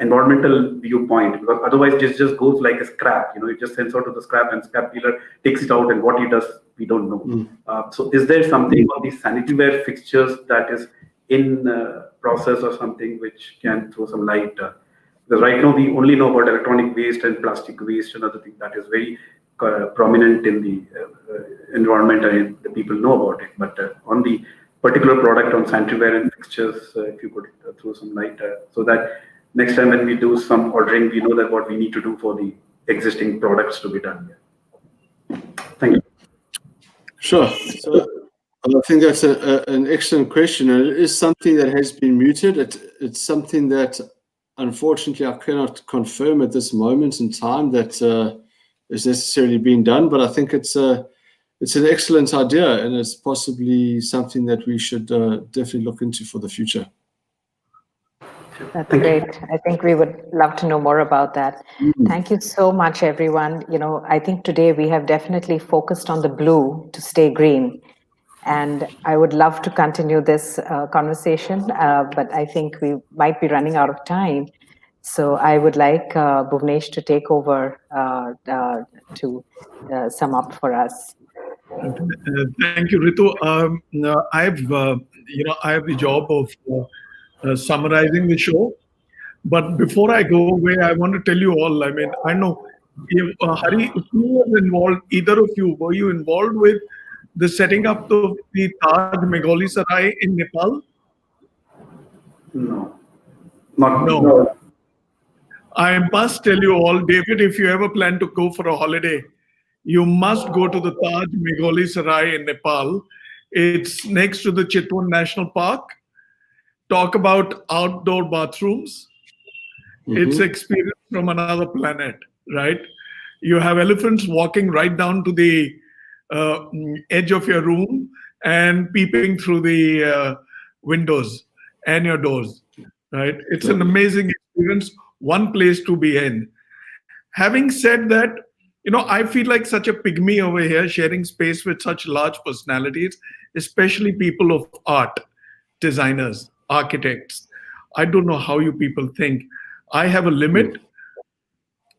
environmental viewpoint, because otherwise it just goes like a scrap. It just sends out to the scrap, and scrap dealer takes it out, and what he does, we don't know. So is there something on the sanitary ware fixtures that is in process or something which can throw some light? Because right now we only know about electronic waste and plastic waste and other things that is very prominent in the environment, and the people know about it. But on the particular product on sanitary ware and fixtures, if you could throw some light, so that next time when we do some ordering, we know that what we need to do for the existing products to be done. Thank you. Sure. So I think that's an excellent question. And it is something that has been muted. It's something that, unfortunately, I cannot confirm at this moment in time that is necessarily being done. But I think it's an excellent idea, and it's possibly something that we should definitely look into for the future. That's great. I think we would love to know more about that. Thank you so much, everyone. I think today we have definitely focused on the blue to stay green. And I would love to continue this conversation, but I think we might be running out of time. So I would like Bhuvanesh to take over to sum up for us. Thank you, Ritu. I have the job of summarizing the show. But before I go away, I want to tell you all, I know, Hari, if you were involved, either of you, were you involved with the setting up of the Taj Megholi Sarai in Nepal? No. No. I must tell you all, David, if you ever plan to go for a holiday, you must go to the Taj Megholi Sarai in Nepal. It's next to the Chitwan National Park. Talk about outdoor bathrooms. It's experience from another planet, right? You have elephants walking right down to the edge of your room and peeping through the windows and your doors, right? It's an amazing experience, one place to be in. Having said that, I feel like such a pygmy over here sharing space with such large personalities, especially people of art, designers, architects. I don't know how you people think. I have a limit.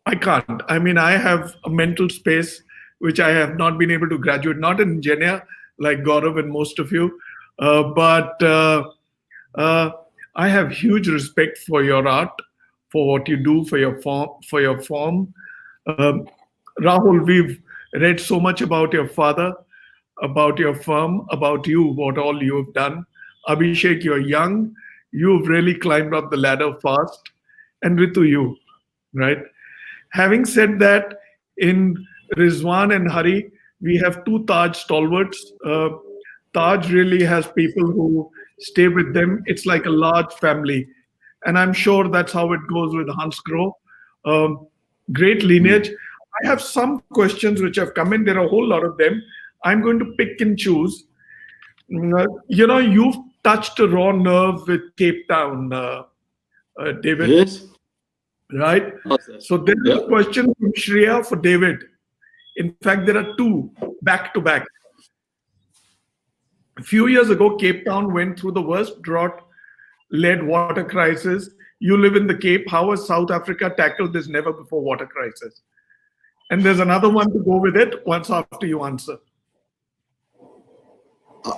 I can't. I have a mental space which I have not been able to graduate, not an engineer like Gaurav and most of you, but I have huge respect for your art, for what you do, for your form. Rahul, we've read so much about your father, about your firm, about you, what all you have done. Abhishek, you're young. You've really climbed up the ladder fast. And Ritu, you, right? Having said that, in Rizwan and Hari, we have two Taj stalwarts. Taj really has people who stay with them. It's like a large family. And I'm sure that's how it goes with Hansgrohe. Great lineage. I have some questions which have come in. There are a whole lot of them. I'm going to pick and choose. You've touched a raw nerve with Cape Town, David. Yes. Right? So there is a question from Shreya for David. In fact, there are two back to back. A few years ago, Cape Town went through the worst drought-led water crisis. You live in the Cape. How has South Africa tackled this never-before water crisis? And there's another one to go with it once after you answer.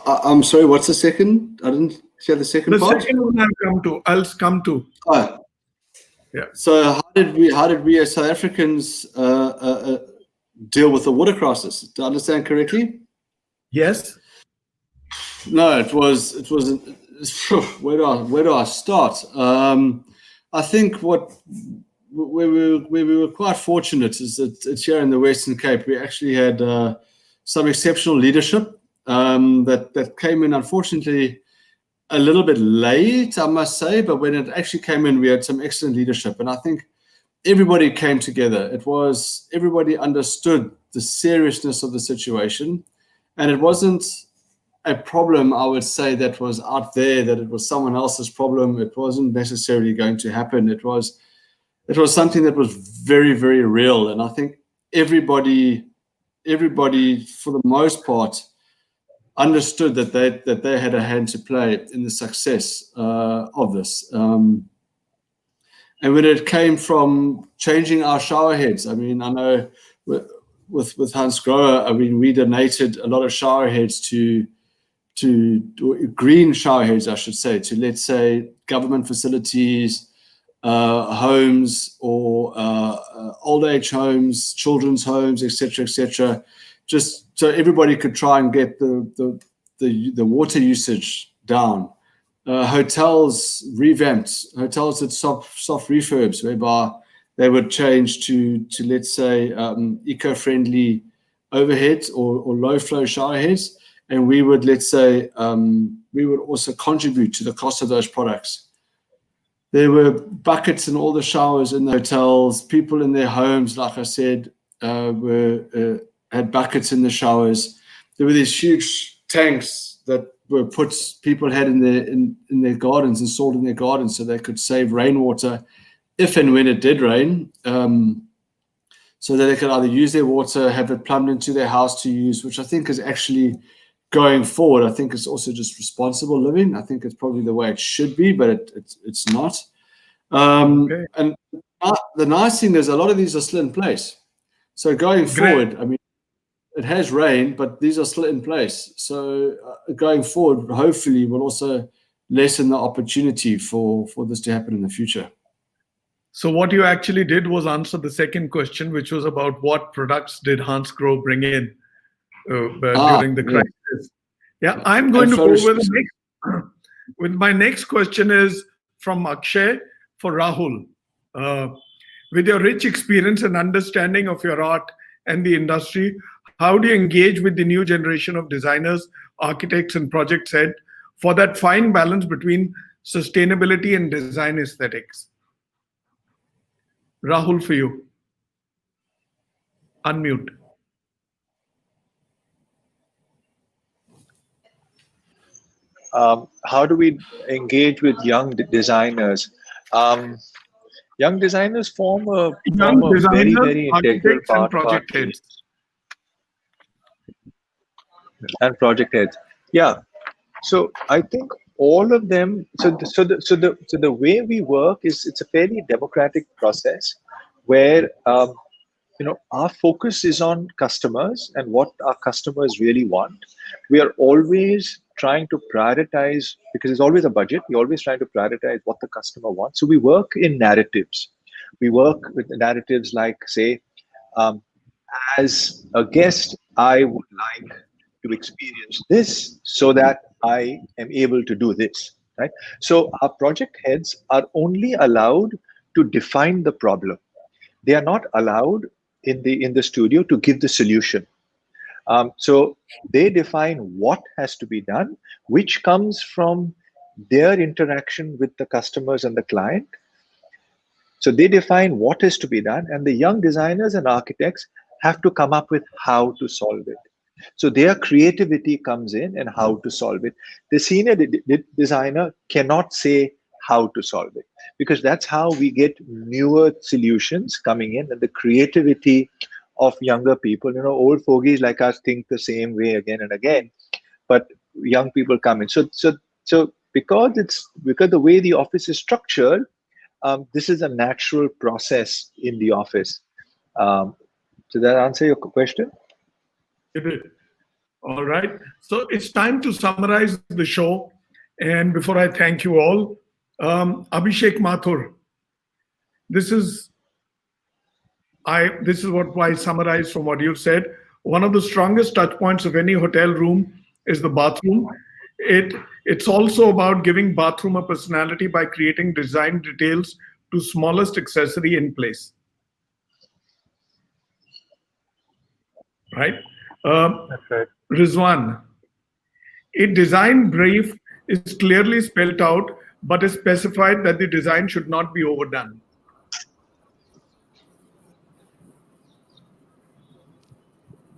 I'm sorry, what's the second? I didn't hear the second part. The second one I'll come to. Oh. Yeah. So how did we as South Africans deal with the water crisis? Do I understand correctly? Yes. No, it was where do I start? I think where we were quite fortunate is that here in the Western Cape we actually had some exceptional leadership that came in, unfortunately, a little bit late, I must say, but when it actually came in, we had some excellent leadership. And I think everybody came together. Everybody understood the seriousness of the situation. And it wasn't a problem, I would say, that was out there, that it was someone else's problem. It wasn't necessarily going to happen. It was something that was very, very real. And I think everybody, for the most part, understood that they had a hand to play in the success of this. And when it came from changing our shower heads, I mean, I know with Hansgrohe, I mean, we donated a lot of shower heads to green shower heads, I should say, to, let's say, government facilities, homes, or old age homes, children's homes, etc., just so everybody could try and get the water usage down. Hotels revamped. Hotels did soft refurbs, whereby they would change to let's say eco-friendly overheads or low flow shower heads, and we would, let's say, we would also contribute to the cost of those products. There were buckets in all the showers in the hotels. People in their homes, like I said, had buckets in the showers. There were these huge tanks that people had in their gardens, installed in their gardens, so they could save rainwater if and when it did rain, so that they could either use their water, have it plumbed into their house to use, which I think is actually, going forward, I think it's also just responsible living. I think it's probably the way it should be, but it's not. Okay. And the nice thing is a lot of these are still in place. So going forward, I mean, it has rained, but these are still in place. So going forward, hopefully, we'll also lessen the opportunity for this to happen in the future. So what you actually did was answer the second question, which was about what products did Hansgrohe bring in during the crisis. Yeah, I'm going to go with my next question is from Akshay for Rahul. With your rich experience and understanding of your art and the industry, how do you engage with the new generation of designers, architects, and project heads for that fine balance between sustainability and design aesthetics? Rahul, for you. Unmute. How do we engage with young designers? Young designers form a very, very integral part of our team. And project heads. Yeah. So I think all of them. So the way we work is it's a fairly democratic process where our focus is on customers and what our customers really want. We are always trying to prioritize, because there's always a budget. We're always trying to prioritize what the customer wants. So we work in narratives. We work with narratives like, say, as a guest, I would like to experience this so that I am able to do this, right? So our project heads are only allowed to define the problem. They are not allowed in the studio to give the solution. So they define what has to be done, which comes from their interaction with the customers and the client. So they define what is to be done, and the young designers and architects have to come up with how to solve it. So their creativity comes in and how to solve it. The senior designer cannot say how to solve it, because that's how we get newer solutions coming in, and the creativity of younger people. Old fogies like us think the same way again and again, but young people come in. So because the way the office is structured, this is a natural process in the office. Did that answer your question? It did. All right. So it's time to summarize the show. And before I thank you all, Abhishek, Mathur, this is what I summarized from what you've said. One of the strongest touch points of any hotel room is the bathroom. It's also about giving bathroom a personality by creating design details to smallest accessory in place. Right? That's right. Rizwan, a design brief is clearly spelled out, but is specified that the design should not be overdone.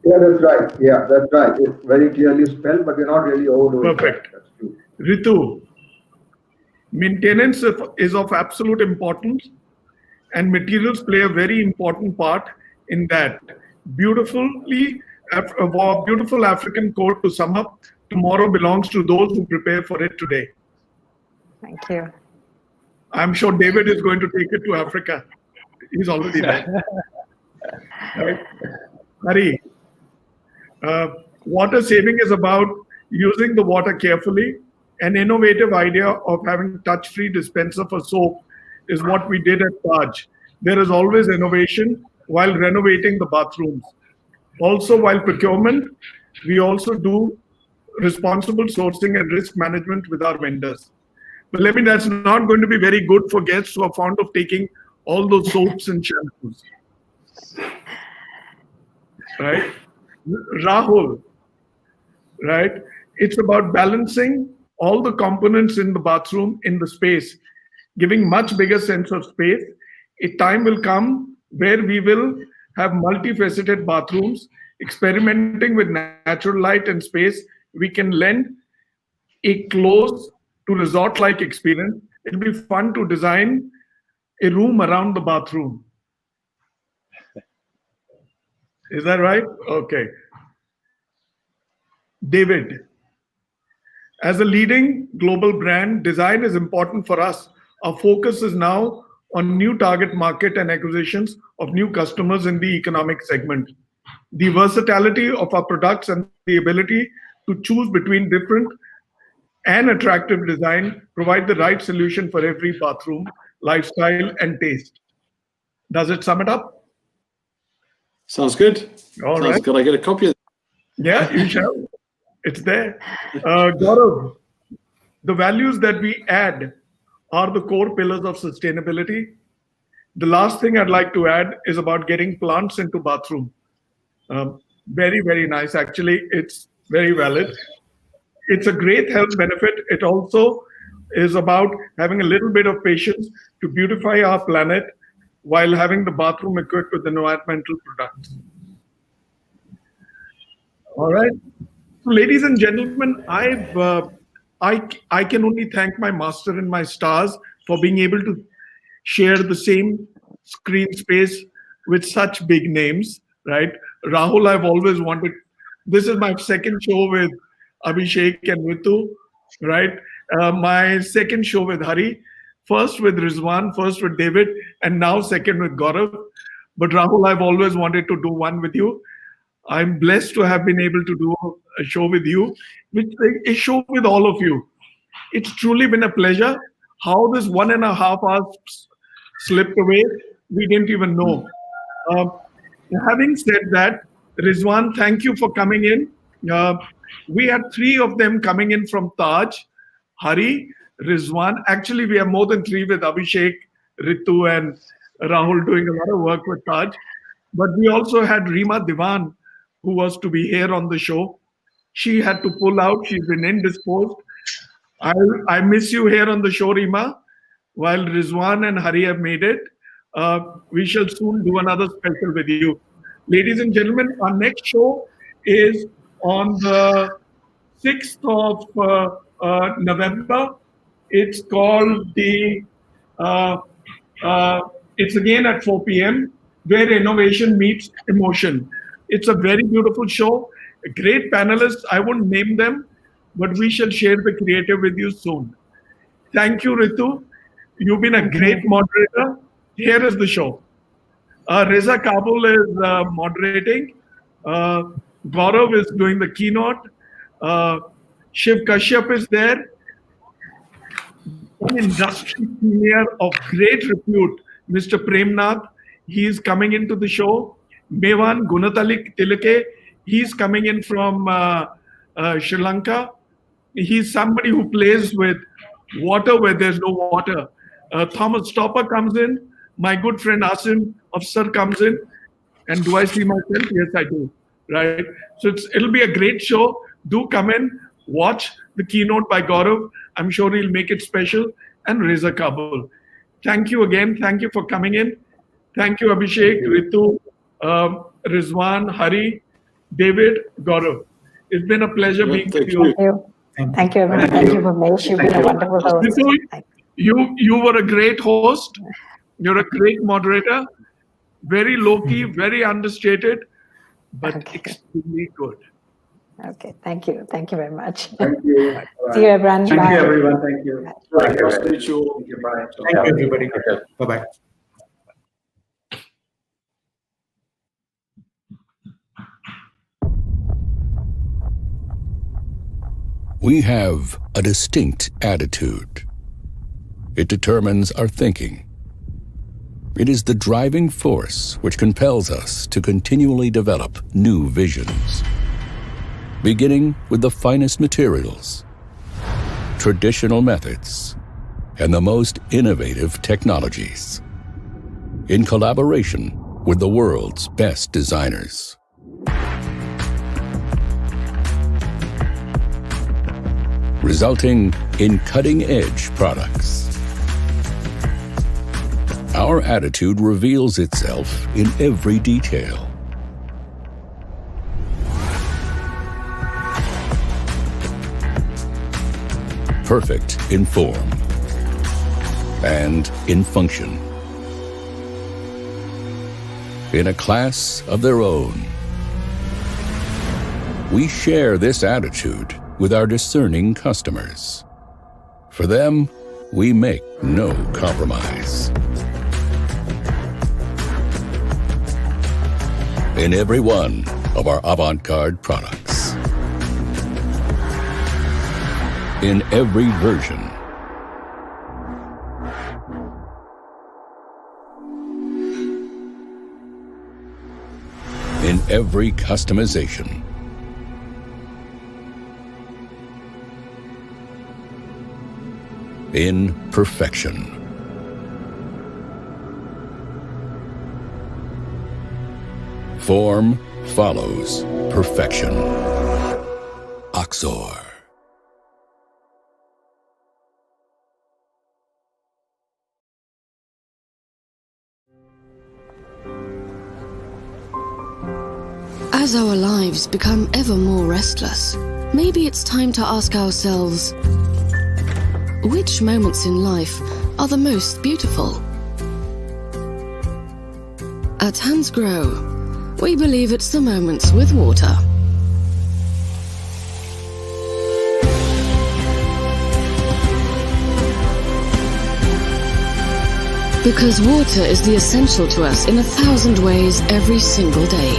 Yeah, that's right. Yeah, that's right. It's very clearly spelled, but we're not really overdoing it. Perfect. That's true. Ritu, maintenance is of absolute importance, and materials play a very important part in that. Beautiful African quote to sum up: tomorrow belongs to those who prepare for it today. Thank you. I'm sure David is going to take it to Africa. He's already there. Right? Hari, water saving is about using the water carefully. An innovative idea of having touch-free dispenser for soap is what we did at Taj. There is always innovation while renovating the bathrooms. Also, while procurement, we also do responsible sourcing and risk management with our vendors. Believe me, that's not going to be very good for guests who are fond of taking all those soaps and shampoos. Right? Rahul, right? It's about balancing all the components in the bathroom in the space, giving much bigger sense of space. A time will come where we will have multifaceted bathrooms, experimenting with natural light and space. We can lend a close to resort-like experience. It'll be fun to design a room around the bathroom. Is that right? Okay. David, as a leading global brand, design is important for us. Our focus is now on new target market and acquisitions of new customers in the economic segment. The versatility of our products and the ability to choose between different and attractive design provide the right solution for every bathroom, lifestyle, and taste. Does it sum it up? Sounds good. All right. Good. I get a copy of that? Yeah, you shall. It's there. Gaurav, the values that we add are the core pillars of sustainability. The last thing I'd like to add is about getting plants into bathroom. Very, very nice. Actually, it's very valid. It's a great health benefit. It also is about having a little bit of patience to beautify our planet while having the bathroom equipped with environmental products. All right. So, ladies and gentlemen, I can only thank my master and my stars for being able to share the same screen space with such big names, right? Rahul, I've always wanted. This is my second show with Abhishek and Ritu, right? My second show with Hari, first with Rizwan, first with David, and now second with Gaurav. But Rahul, I've always wanted to do one with you. I'm blessed to have been able to do a show with you, a show with all of you. It's truly been a pleasure. How this 1.5 hours slipped away, we didn't even know. Having said that, Rizwan, thank you for coming in. We had 3 of them coming in from Taj, Hari, Rizwan. Actually, we have more than 3 with Abhishek, Ritu, and Rahul doing a lot of work with Taj. But we also had Rima Diwan, who was to be here on the show. She had to pull out. She's been indisposed. I miss you here on the show, Rima. While Rizwan and Hari have made it, we shall soon do another special with you. Ladies and gentlemen, our next show is on the 6th of November. It's called the, it's again at 4 p.m., where innovation meets emotion. It's a very beautiful show. Great panelists. I won't name them, but we shall share the creative with you soon. Thank you, Ritu. You've been a great moderator. Here is the show. Reza Kabul is moderating. Gaurav is doing the keynote. Shiv Kashyap is there. An industry senior of great repute, Mr. Premnath, he is coming into the show. Mevan Gunatalik Tilake, he's coming in from Sri Lanka. He's somebody who plays with water where there's no water. Thomas Stopper comes in. My good friend Asim Afsar comes in. And do I see myself? Yes, I do. Right. So it'll be a great show. Do come in, watch the keynote by Gaurav. I'm sure he'll make it special. And Reza Kabul. Thank you again. Thank you for coming in. Thank you, Abhishek, Ritu, Rizwan, Hari, David, Gaurav. It's been a pleasure being with you. Thank you. Thank you, everyone. Thank you, Bhuvanesh. You've been a wonderful host. Ritu, you were a great host. You're a great moderator. Very low-key, very understated, but extremely good. Okay, thank you. Thank you very much. Thank you. See you, everyone. Thank Bye. you, everyone. Thank you. Nice to meet you all. Thank you. Bye. Thank you, everybody. Bye-bye. We have a distinct attitude. It determines our thinking. It is the driving force which compels us to continually develop new visions, beginning with the finest materials, traditional methods, and the most innovative technologies, in collaboration with the world's best designers. Resulting in cutting-edge products. Our attitude reveals itself in every detail. Perfect in form and in function. In a class of their own. We share this attitude with our discerning customers. For them, we make no compromise. In every one of our avant-garde products. In every version. In every customization. In perfection. Form follows perfection. Axor. As our lives become ever more restless, maybe it's time to ask ourselves, which moments in life are the most beautiful? At Hansgrohe, we believe it's the moments with water. Because water is the essential to us in 1,000 ways every single day.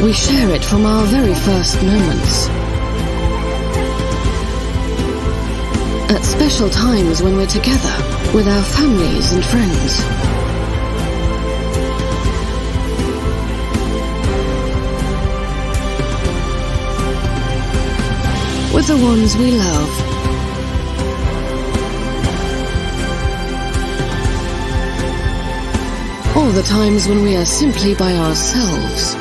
We share it from our very first moments. At special times when we're together with our families and friends. With the ones we love. Or the times when we are simply by ourselves.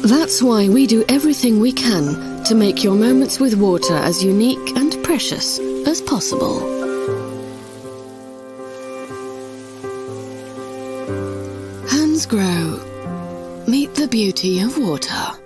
That's why we do everything we can to make your moments with water as unique and precious as possible. Hansgrohe. Meet the beauty of water.